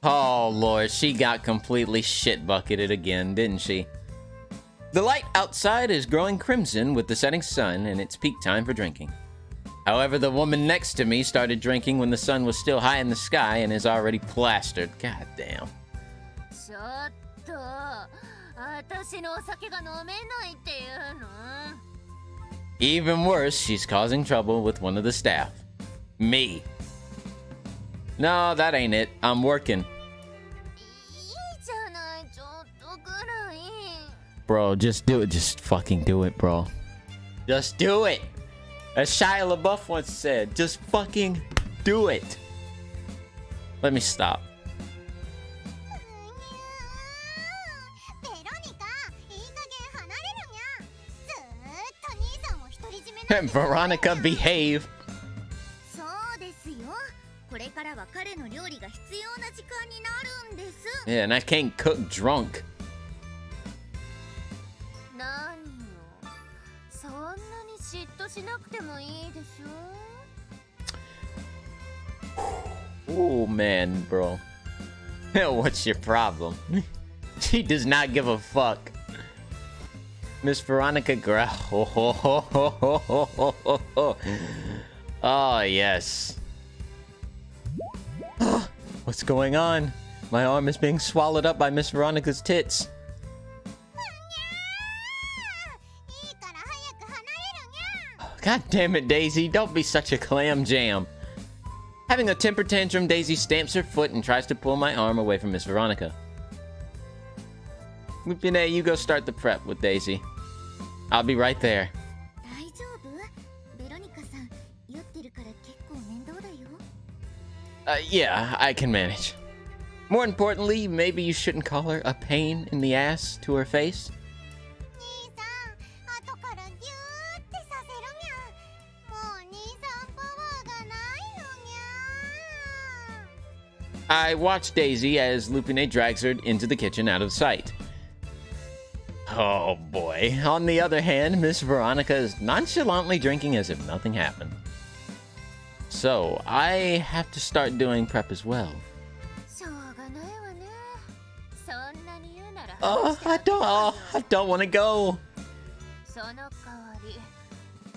Speaker 1: Oh Lord, she got completely shit bucketed again, didn't she? The light outside is growing crimson with the setting sun, and it's peak time for drinking. However, the woman next to me started drinking when the sun was still high in the sky and is already plastered. God damn. Even worse, she's causing trouble with one of the staff. Me. No, that ain't it. I'm working. Bro, just do it. Just fucking do it, bro. Just do it. As Shia LaBeouf once said, just fucking do it. Let me stop. Veronica, behave. Yeah, and I can't cook drunk. Oh man, bro. What's your problem? She does not give a fuck. Miss Veronica Oh, yes. What's going on? My arm is being swallowed up by Miss Veronica's tits. God damn it, Daisy. Don't be such a clam jam. Having a temper tantrum, Daisy stamps her foot and tries to pull my arm away from Miss Veronica. Lupine, you go start the prep with Daisy. I'll be right there.
Speaker 3: 大丈夫？ベロニカさん、酔ってるから結構面倒だよ。
Speaker 1: Yeah, I can manage. More importantly, maybe you shouldn't call her a pain in the ass to her face.
Speaker 3: 兄さん、後からギューってさせるにゃ。もう兄さんパワーがないのにゃ。
Speaker 1: I watch Daisy as Lupine drags her into the kitchen out of sight. Oh boy. On the other hand, Miss Veronica is nonchalantly drinking as if nothing happened. So, I have to start doing prep as well.
Speaker 3: しょうがないわね。そんなに言うなら。
Speaker 1: I don't want to go.
Speaker 3: その代わり、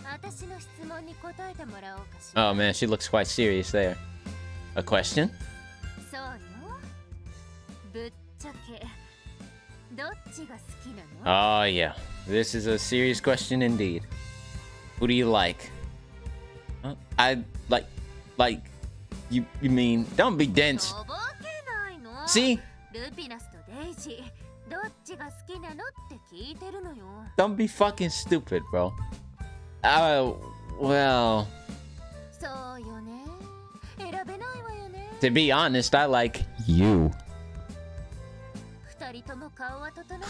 Speaker 3: 私の質問に答えてもらおうかしら。
Speaker 1: Oh man, she looks quite serious there. A question?
Speaker 3: そうよ。ぶっちゃけ、どっちが好きなの？
Speaker 1: Oh yeah. This is a serious question indeed. Who do you like? Huh? I like you mean don't be dense.
Speaker 3: とぼけないの。
Speaker 1: See?
Speaker 3: ルピナスとデイジー、どっちが好きなのって聞いてるのよ。
Speaker 1: Don't be fucking stupid, bro. Well,
Speaker 3: そうよね。選べないわよね。
Speaker 1: to be honest, I like you.
Speaker 3: 二人とも顔は整ってる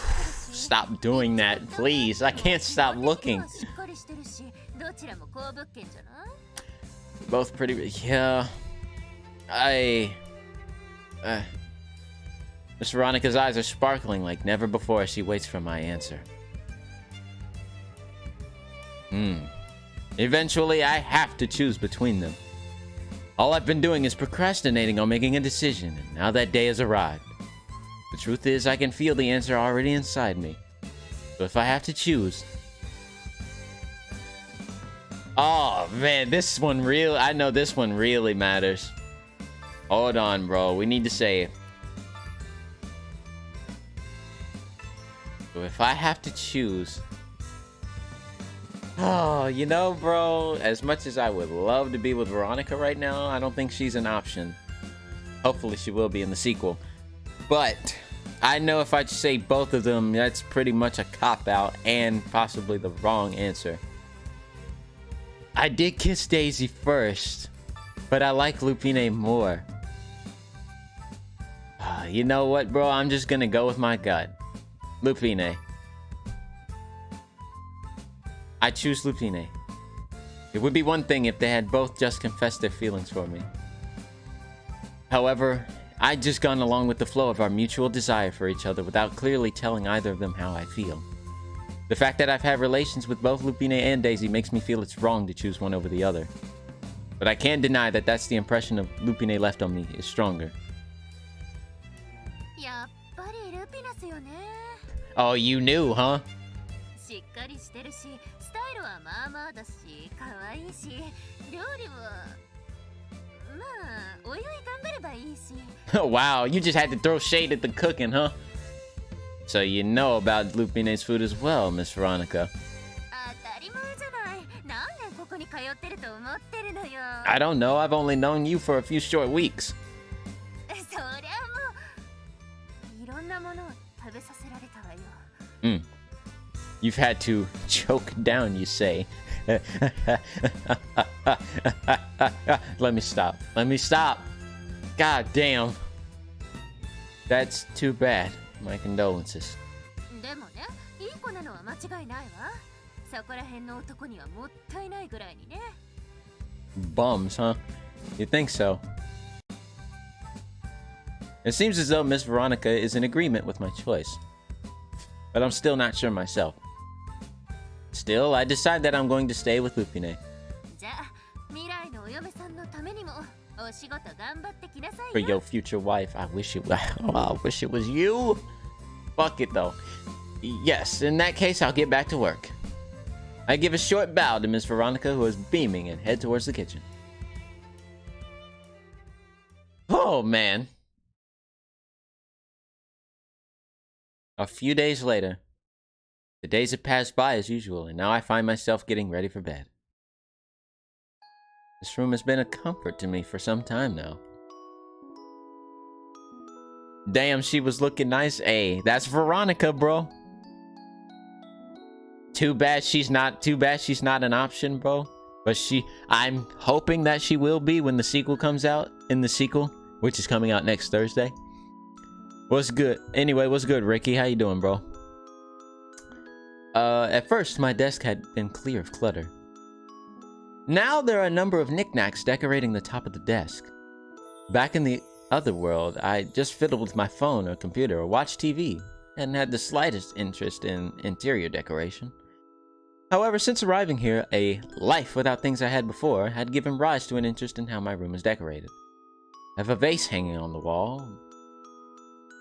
Speaker 3: し。
Speaker 1: Stop doing that, please. I can't stop looking.
Speaker 3: しっかりしてるし、どちらも好物件じゃない？
Speaker 1: Both pretty. Yeah. Miss Veronica's eyes are sparkling like never before as she waits for my answer. Eventually, I have to choose between them. All I've been doing is procrastinating on making a decision, and now that day has arrived. The truth is, I can feel the answer already inside me. So if I have to choose... Oh, man, this one I know this one really matters. Hold on, bro. We need to save. So if I have to choose... Oh, you know, bro, as much as I would love to be with Veronica right now, I don't think she's an option. Hopefully she will be in the sequel. But I know if I say both of them, that's pretty much a cop-out and possibly the wrong answer. I did kiss Daisy first, but I like Lupine more. You know what, bro? I'm just gonna go with my gut. Lupine. I choose Lupine. It would be one thing if they had both just confessed their feelings for me. However, I'd just gone along with the flow of our mutual desire for each other without clearly telling either of them how I feel. The fact that I've had relations with both Lupine and Daisy makes me feel it's wrong to choose one over the other. But I can't deny that that's the impression of Lupine left on me is stronger.
Speaker 3: やっぱりルピナスよね。
Speaker 1: Oh, you knew, huh?
Speaker 3: しっかりしてるし、スタイルはまあまあだし、可愛いし、料理はまあおいおい頑張ればいいし。
Speaker 1: Wow, you just had to throw shade at the cooking, huh? So you know about Lupine's food as well, Miss Veronica.
Speaker 3: 当たり前じゃない。何年ここに通ってると思ってるのよ。
Speaker 1: I don't know, I've only known you for a few short weeks.
Speaker 3: そりゃもういろんなものを食べさせられたわよ。
Speaker 1: You've had to choke down, you say. Let me stop. Let me stop. God damn. That's too bad. My condolences.
Speaker 3: でもね、いい子なのは間違いないわ。そこら辺の男にはもったいないぐらいにね。
Speaker 1: Bums, huh? You think so? It seems as though Miss Veronica is in agreement with my choice. But I'm still not sure myself. Still, I decide that I'm going to stay with Lupine.
Speaker 3: じゃあ、未来のお嫁さんのためにもお仕事頑張ってきなさい
Speaker 1: For
Speaker 3: よ。
Speaker 1: your future wife, I wish it was you. Fuck it though. Yes, in that case, I'll get back to work. I give a short bow to Miss Veronica, who is beaming, and head towards the kitchen. Oh man. A few days later. The days have passed by as usual, and now I find myself getting ready for bed. This room has been a comfort to me for some time now. Damn, she was looking nice. Hey, that's Veronica, bro. Too bad she's not an option, bro. But I'm hoping that she will be when the sequel comes out, which is coming out next Thursday. What's good? Anyway, what's good, Ricky? How you doing, bro? At first, my desk had been clear of clutter. Now there are a number of knickknacks decorating the top of the desk. Back in the other world, I just fiddled with my phone or computer or watched TV and had the slightest interest in interior decoration. However, since arriving here, a life without things I had before had given rise to an interest in how my room is decorated. I have a vase hanging on the wall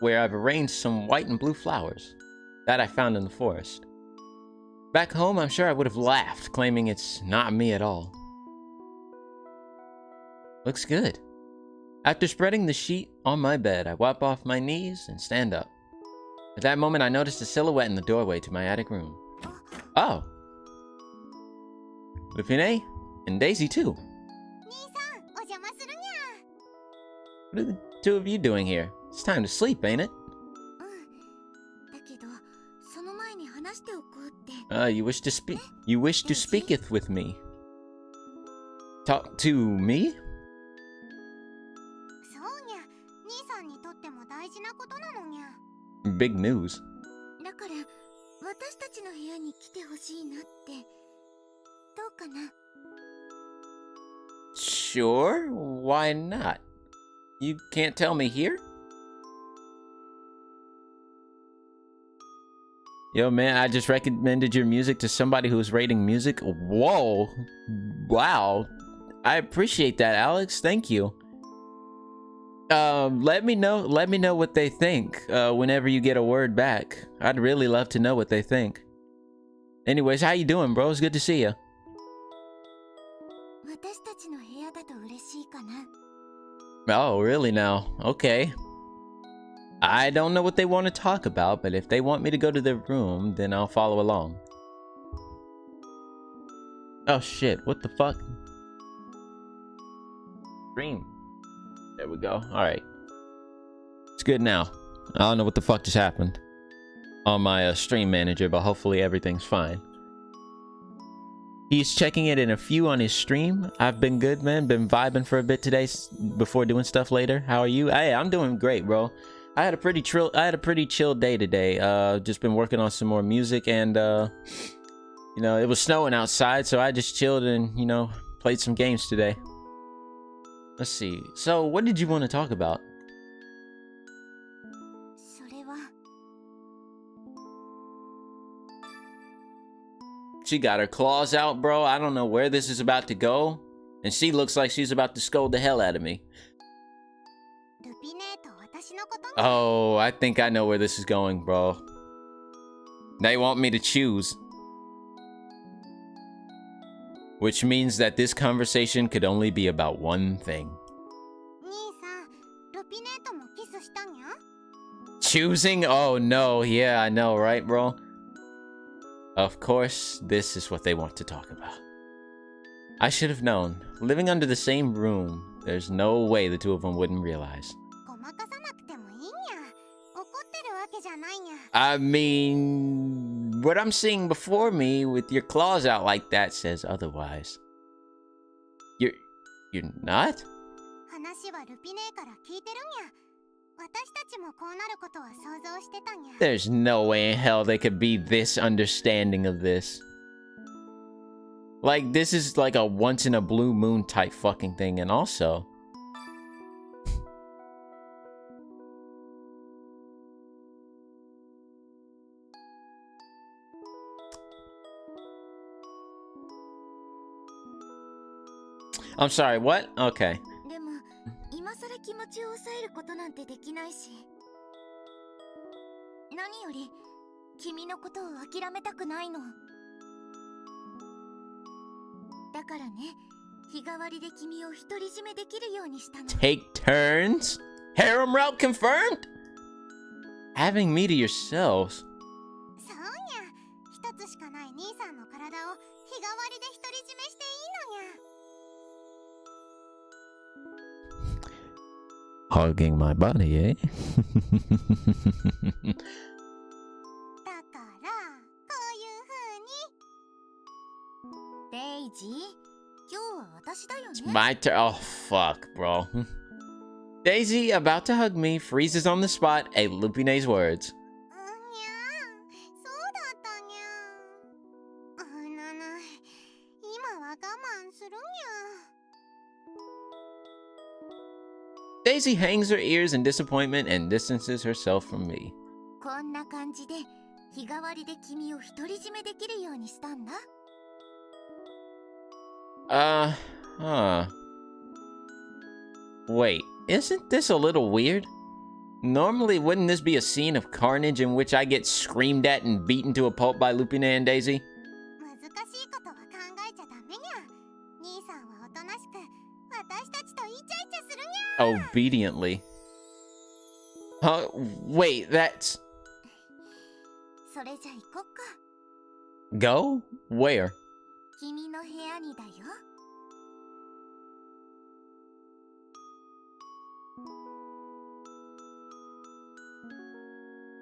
Speaker 1: where I've arranged some white and blue flowers that I found in the forest. Back home, I'm sure I would have laughed, claiming it's not me at all. Looks good. After spreading the sheet on my bed, I wipe off my knees and stand up. At that moment, I noticed a silhouette in the doorway to my attic room. Oh! Lupine and Daisy too. What are the two of you doing here? It's time to sleep, ain't it? You wish to speak? You wish to speaketh with me? Talk to me? Big news. Sure, why not? You can't tell me here? Yo, man, I just recommended your music to somebody who's rating music. Whoa. Wow. I appreciate that, Alex. Thank you. Let me know what they think whenever you get a word back. I'd really love to know what they think. Anyways, how you doing, bro? It's good to see you. Oh, really now? Okay. I don't know what they want to talk about, but if they want me to go to their room, then I'll follow along. Oh shit, what the fuck? Stream. There we go. Alright. It's good now. I don't know what the fuck just happened on my stream manager, but hopefully everything's fine. He's checking it in a few on his stream. I've been good, man. Been vibing for a bit today before doing stuff later. How are you? Hey, I'm doing great, bro. I had a pretty chill day today. Just been working on some more music, and you know, it was snowing outside, so I just chilled and, you know, played some games today. Let's see. So, what did you want to talk about? She got her claws out, bro. I don't know where this is about to go, and she looks like she's about to scold the hell out of me. Oh, I think I know where this is going, bro. They want me to choose. Which means that this conversation could only be about one thing. Choosing? Oh no, yeah, I know, right, bro? Of course, this is what they want to talk about. I should have known. Living under the same room, there's no way the two of them wouldn't realize. I mean, what I'm seeing before me with your claws out like that says otherwise. You're not? There's no way in hell they could be this understanding of this. Like, this is like a once in a blue moon type fucking thing, and also... I'm sorry, what? Okay. Take turns? Harem route confirmed? Having me to yourselves? Hugging my body, eh?
Speaker 3: だからこういう風にデイジー、今日は私だよ
Speaker 1: It's
Speaker 3: ね。
Speaker 1: my turn. Oh, fuck, bro. Daisy, about to hug me, freezes on the spot at Lupine's words.
Speaker 3: にゃん、そうだったにゃん。今は我慢するにゃ。
Speaker 1: Daisy hangs her ears in disappointment and distances herself from me.
Speaker 3: こんな感じで日替わりで君を独り占めできるようにしたんだ。
Speaker 1: Huh. Wait, isn't this a little weird? Normally, wouldn't this be a scene of carnage in which I get screamed at and beaten to a pulp by Lupine and Daisy?
Speaker 3: 難しいことは考えちゃダメにゃ。兄さんはおとなしく私たちとイチャイチャするにゃ。
Speaker 1: Obediently. Huh? Wait, that's...
Speaker 3: それじゃ行こっか。
Speaker 1: Go? Where?
Speaker 3: 君の部屋にだよ。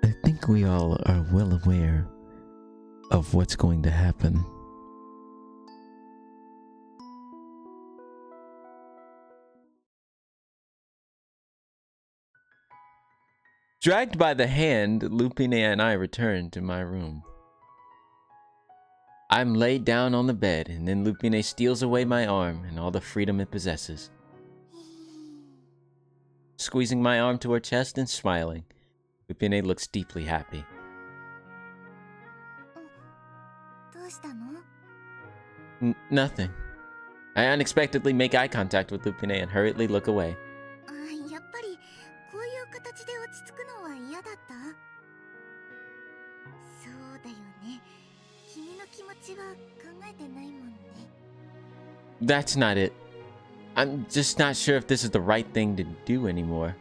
Speaker 1: I think we all are well aware of what's going to happen. Dragged by the hand, Lupine and I return to my room. I'm laid down on the bed, and then Lupine steals away my arm and all the freedom it possesses. Squeezing my arm to her chest and smiling, Lupine looks deeply happy.
Speaker 3: どうしたの？
Speaker 1: Nothing. I unexpectedly make eye contact with Lupine and hurriedly look away.
Speaker 3: やっぱりこういう形で落ち着くのは嫌だった？そうだよね。君の気持ちは考えてないもんね。
Speaker 1: That's not it. I'm just not sure if this is the right thing to do anymore.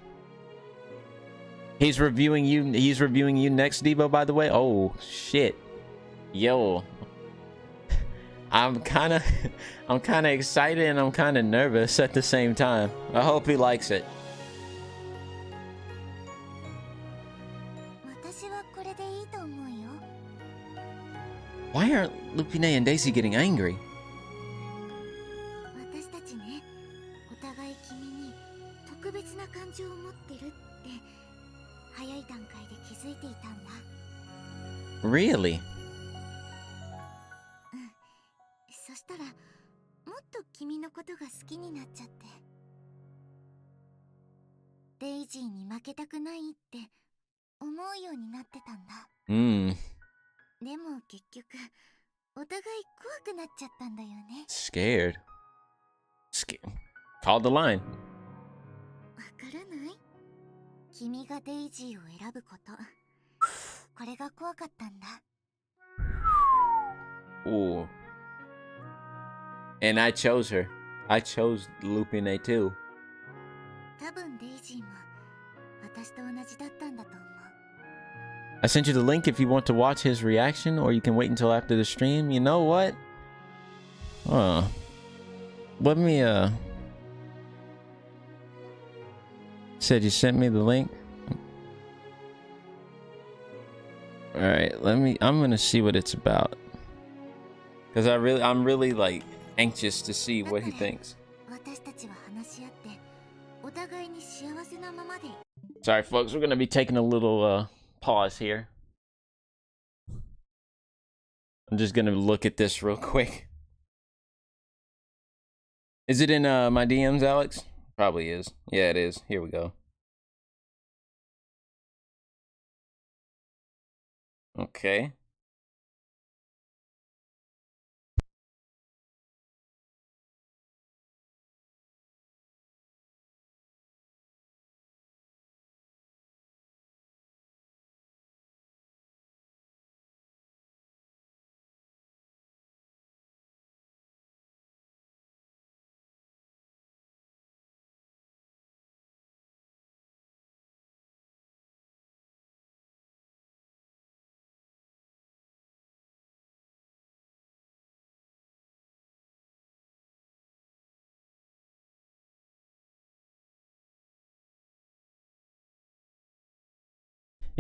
Speaker 1: He's reviewing you next, Debo, by the way. Oh, shit. Yo. I'm kind of excited and I'm kind of nervous at the same time. I hope he likes it.
Speaker 3: 私はこれでいいと思うよ。
Speaker 1: Why aren't Lupine and Daisy getting angry?
Speaker 3: 私たちね、お互い君に特別な感情を持ってるって早い段階で気づいていたんだ。
Speaker 1: Really?
Speaker 3: そしたらもっと君のことが好きになっちゃって。デイジーに負けたくないって思うようになってたんだ。 でも結局お互い怖くなっちゃったんだよね。
Speaker 1: Scared. Called the line.
Speaker 3: わからない？君がデイジーを選ぶこと。これが怖かったんだ。
Speaker 1: Ooh. And I chose her. I chose Lupine too.
Speaker 3: 多分デイジーも私と同じだったんだと思う。
Speaker 1: I sent you the link if you want to watch his reaction, or you can wait until after the stream. You know what? Let me, said you sent me the link? Alright, I'm gonna see what it's about. Because I'm really, like, anxious to see what he thinks.
Speaker 3: 私たちは話し合ってお互いに幸せなままで。
Speaker 1: Sorry, folks, we're gonna be taking a little, pause here. I'm just gonna look at this real quick. Is it in my DMs, Alex? Probably is. Yeah, it is. Here we go. Okay.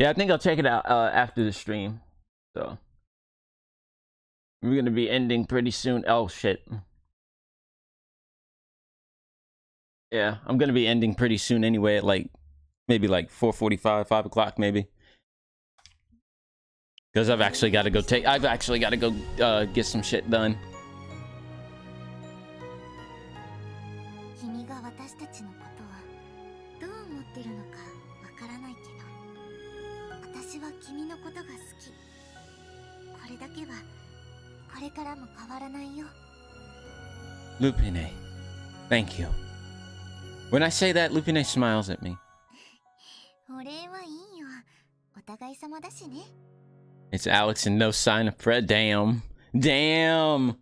Speaker 1: Yeah, I think I'll check it out after the stream. So we're gonna be ending pretty soon. Oh shit. Yeah, I'm gonna be ending pretty soon anyway at like maybe like 4:45, 5 o'clock maybe. Because I've actually got to go get some shit done.
Speaker 3: 君が私たちのことはどう思ってるのかわからないけど、私は君のことが好き。これだけはこれからも変わらないよ。
Speaker 1: Lupine, thank you. When I say that, Lupine smiles at me.
Speaker 3: お礼はいいよ。お互い様だしね。
Speaker 1: It's Alex and no sign of Fred. Damn. Damn.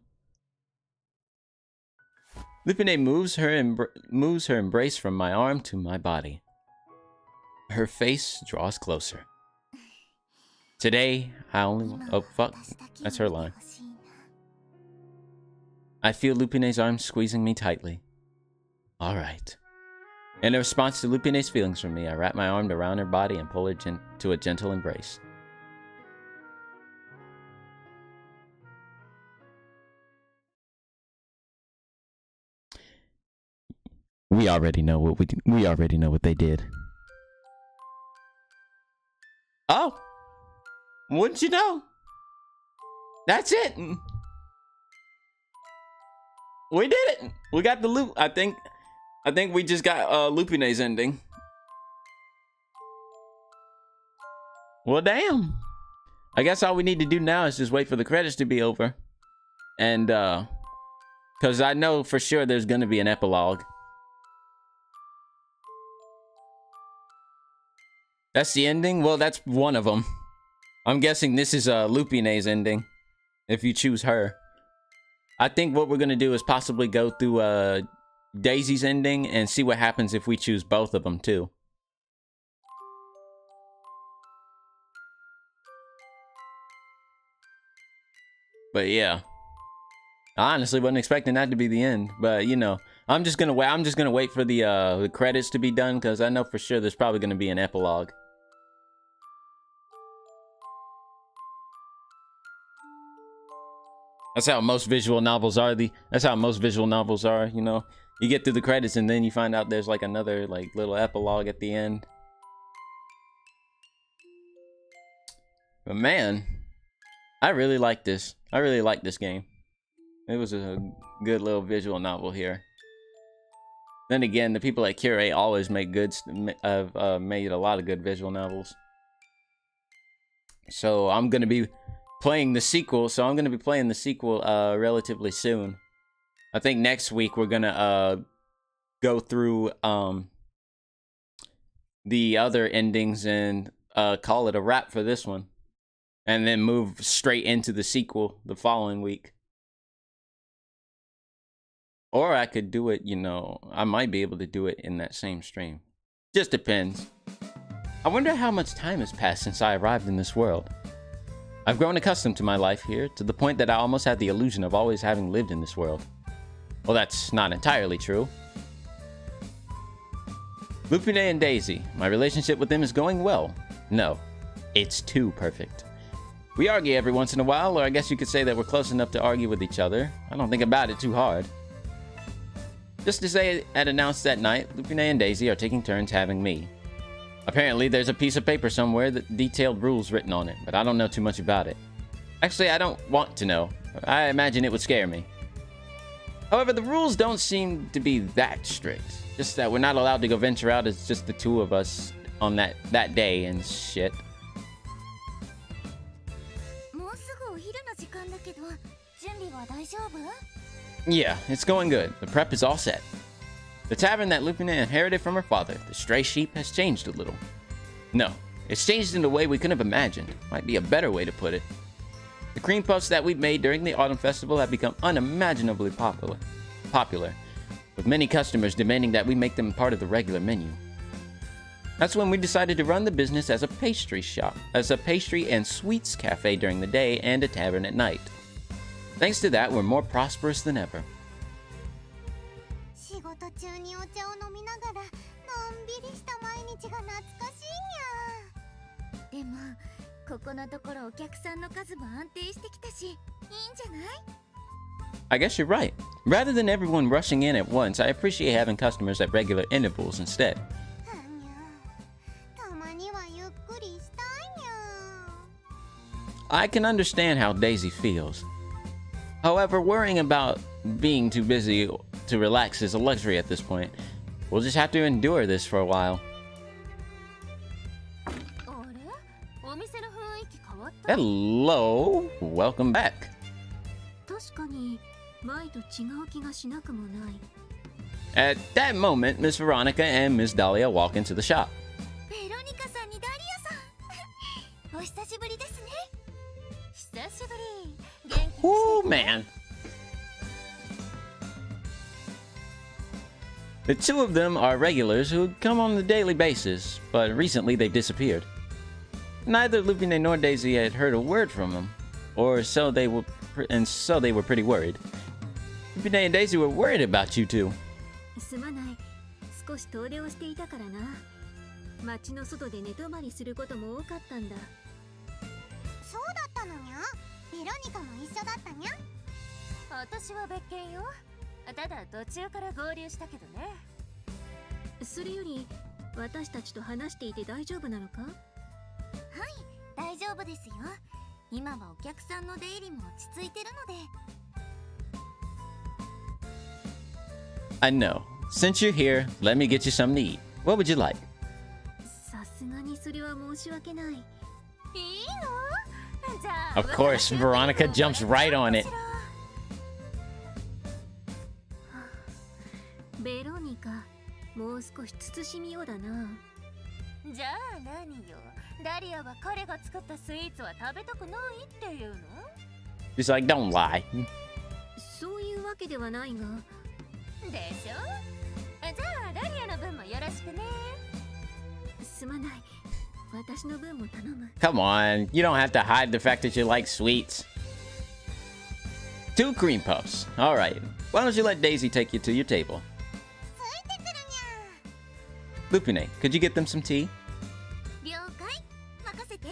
Speaker 1: Lupine moves her embrace from my arm to my body. Her face draws closer. Today, I only... Oh, fuck. That's her line. I feel Lupine's arm squeezing me tightly. Alright. In response to Lupine's feelings for me, I wrap my arm around her body and pull her to a gentle embrace. We already know what they did. Oh! Wouldn't you know? That's it! We did it! We got the loop. I think we just got Lupine's ending. Well, damn. I guess all we need to do now is just wait for the credits to be over. And, because I know for sure there's going to be an epilogue. That's the ending? Well, that's one of them. I'm guessing this is Lupine's ending, if you choose her. I think what we're going to do is possibly go through Daisy's ending and see what happens if we choose both of them, too. But yeah. I honestly wasn't expecting that to be the end, but you know, I'm just gonna wait for the credits to be done, because I know for sure there's probably gonna be an epilogue. That's how most visual novels are. That's how most visual novels are. You know, you get through the credits and then you find out there's like another like little epilogue at the end. But man, I really like this. I really like this game. It was a good little visual novel here. Then again, the people at Curate always make have made a lot of good visual novels. So I'm gonna be playing the sequel. Relatively soon. I think next week we're gonna go through the other endings and call it a wrap for this one, and then move straight into the sequel the following week. Or I could do it, you know, I might be able to do it in that same stream. Just depends. I wonder how much time has passed since I arrived in this world. I've grown accustomed to my life here, to the point that I almost had the illusion of always having lived in this world. Well, that's not entirely true. Lupine and Daisy, my relationship with them is going well. No, it's too perfect. We argue every once in a while, or I guess you could say that we're close enough to argue with each other. I don't think about it too hard. Just to say, at announced that night, Lupine and Daisy are taking turns having me. Apparently, there's a piece of paper somewhere that detailed rules written on it, but I don't know too much about it. Actually, I don't want to know. I imagine it would scare me. However, the rules don't seem to be that strict. Just that we're not allowed to go venture out as just the two of us on that day and shit. Yeah, it's going good. The prep is all set. The tavern that Lupine inherited from her father, the Stray Sheep, has changed a little. No, it's changed in a way we couldn't have imagined. Might be a better way to put it. The cream puffs that we've made during the Autumn Festival have become unimaginably popular, with many customers demanding that we make them part of the regular menu. That's when we decided to run the business as a pastry and sweets cafe during the day and a tavern at night. Thanks to that, we're more prosperous than ever.
Speaker 3: でもここのところお客さんの数も安定してきたしいいんじゃない？
Speaker 1: I guess you're right. Rather than everyone rushing in at once, I appreciate having customers at regular intervals instead.
Speaker 3: はにゃたまにはゆっくりしたいにゃ。
Speaker 1: I can understand how Daisy feels. However, worrying about being too busy to relax is a luxury at this point. We'll just have to endure this for a while.
Speaker 3: あれ？お店の雰囲気変わった？
Speaker 1: Hello! Welcome back.
Speaker 2: 確かに前と違う気がしなくもない。
Speaker 1: At that moment, Miss Veronica and Miss Dahlia walk into the shop.
Speaker 3: ベロニカさんにダリアさんお久しぶりですね。久しぶり。元気にして
Speaker 1: Ooh, man. The two of them are regulars who come on a daily basis, but recently they've disappeared. Neither Lupine nor Daisy had heard a word from them, or so they were, so they were pretty worried. Lupine and Daisy were worried about you two.
Speaker 2: すまない。少し遠出をしていたからな。街の外で寝泊まりすることも多かったんだ。
Speaker 3: そうだったのにゃ。ベロニカも一緒だったにゃ。私は別件よ。ただ途中から合流したけどね。
Speaker 2: それより私たちと話していて大丈夫なのか？
Speaker 3: はい、大丈夫ですよ。今はお客さんの出入りも落ち着いてるので。
Speaker 1: I know. Since you're here, let me get you something to eat. What would you like?
Speaker 2: さすがにそれは申し訳ない。
Speaker 3: いいの？じゃあ
Speaker 1: Of course, Veronica jumps right on it.
Speaker 2: ベロニカ、もう少し慎みようだな。
Speaker 3: じゃあ何よ。ダリアは彼が作ったスイーツは食べたくないっていうの？
Speaker 1: She's like, don't lie.
Speaker 2: そういうわけではないが。
Speaker 3: でしょ？じゃあダリアの分もよろしくね。
Speaker 2: すまない。私の分も頼む。
Speaker 1: Come on, you don't have to hide the fact that you like sweets. 2 cream puffs. All right. Why don't you let Daisy take you to your table?
Speaker 3: ついてくるにゃ。
Speaker 1: Lupine, could you get them some tea?
Speaker 3: 了解。任せて。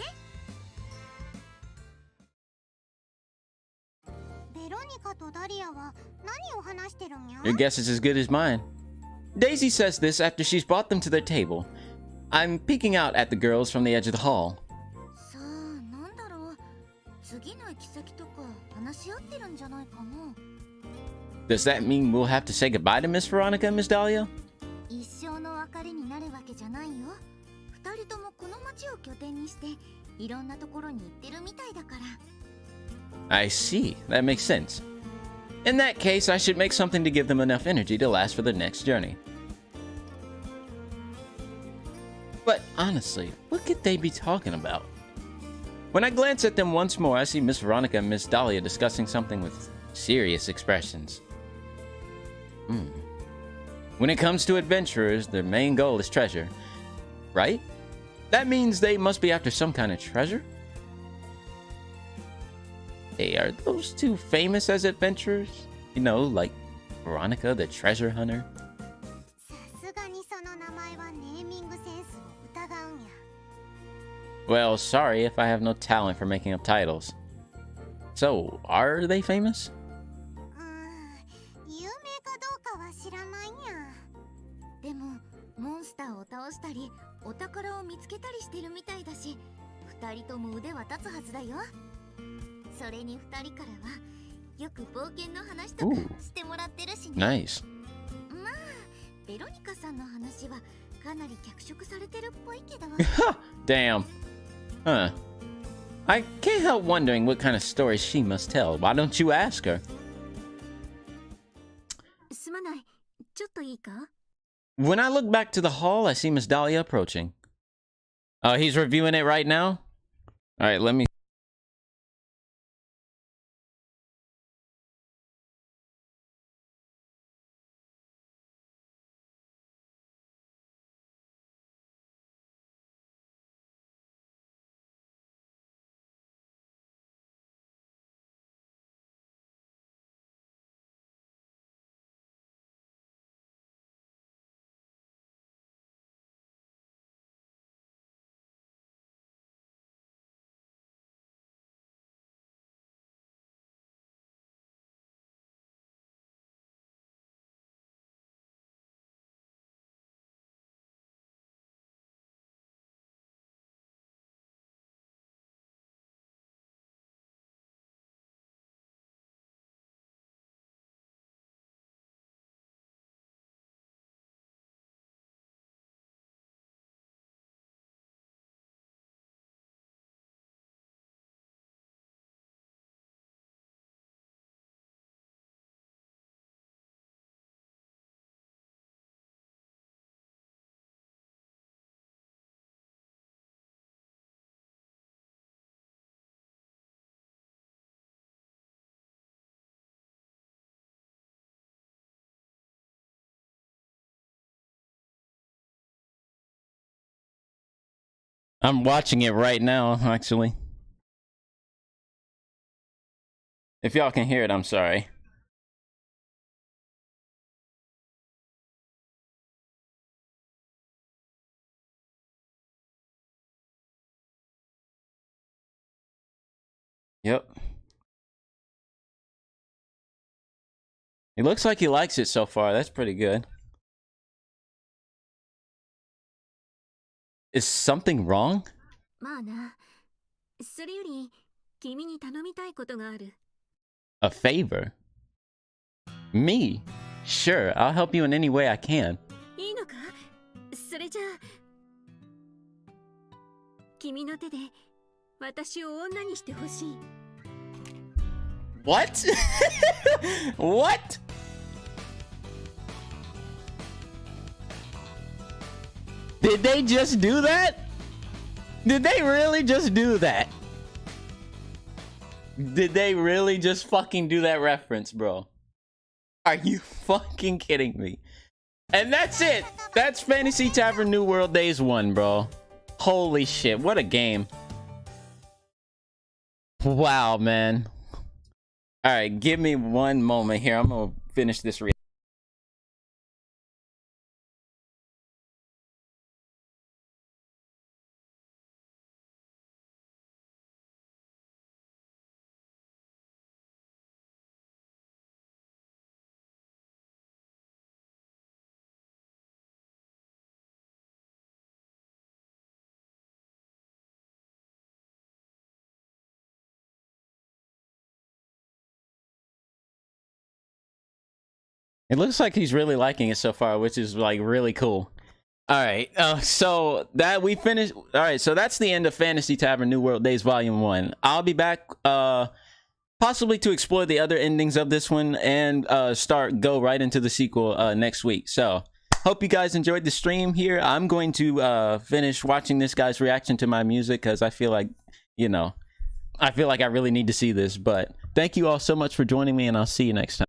Speaker 3: ベロニカとダリアは何を話してるにゃ？
Speaker 1: Your guess is as good as mine. Daisy says this after she's brought them to their table. I'm peeking out at the girls from the edge of the hall.
Speaker 3: さあ、なんだろう。次の行き先とか話し合ってるんじゃないかな。
Speaker 1: Does that mean we'll have to say goodbye to Miss Veronica and Miss Dahlia?
Speaker 3: 一生の別れになるわけじゃないよ。二人ともこの町を拠点にしていろんなところに行ってるみたいだから。
Speaker 1: I see. That makes sense. In that case, I should make something to give them enough energy to last for their next journey. But honestly, what could they be talking about? When I glance at them once more, I see Miss Veronica and Miss Dahlia discussing something with serious expressions. When it comes to adventurers, their main goal is treasure, right? That means they must be after some kind of treasure? Hey, are those two famous as adventurers? You know, like Veronica the treasure hunter?
Speaker 3: さすがにその名前はネーミングセンスを疑うんや。
Speaker 1: Well, sorry if I have no talent for making up titles. So, are they famous?
Speaker 3: 有名かどうかは知らないにゃ。でもモンスターを倒したりお宝を見つけたりしてるみたいだし、二人とも腕は立つはずだよ。それに二人からはよく冒険の話とかしてもらってるしね。
Speaker 1: Nice.
Speaker 3: まあベロニカさんの話はかなり脚色されてるっぽいけど。
Speaker 1: Damn. Huh. I can't help wondering what kind of stories she must tell. Why don't you ask her?
Speaker 2: すまない。ちょっといいか？
Speaker 1: When I look back to the hall, I see Miss Dahlia approaching. He's reviewing it right now? Alright, let me I'm watching it right now, actually. If y'all can hear it, I'm sorry. Yep. It looks like he likes it so far. That's pretty good. Is something wrong?
Speaker 2: まあな。それより、君に頼みたいことがある。
Speaker 1: A favor? Me? Sure, I'll help you in any way I can.
Speaker 2: いいのか？それじゃあ、君の手で私を女にしてほしい。
Speaker 1: What? What? Did they just do that? Did they really just do that? Did they really just fucking do that reference, bro? Are you fucking kidding me? And that's it. That's Fantasy Tavern New World Days 1, bro. Holy shit, what a game. Wow, man. All right, give me one moment here. I'm gonna finish this reaction. It looks like he's really liking it so far, which is like really cool. All right, so that we finished. All right, so that's the end of Fantasy Tavern New World Days Volume 1. I'll be back possibly to explore the other endings of this one and go right into the sequel next week. So hope you guys enjoyed the stream here. I'm going to finish watching this guy's reaction to my music because I feel like, you know, I feel like I really need to see this. But thank you all so much for joining me, and I'll see you next time.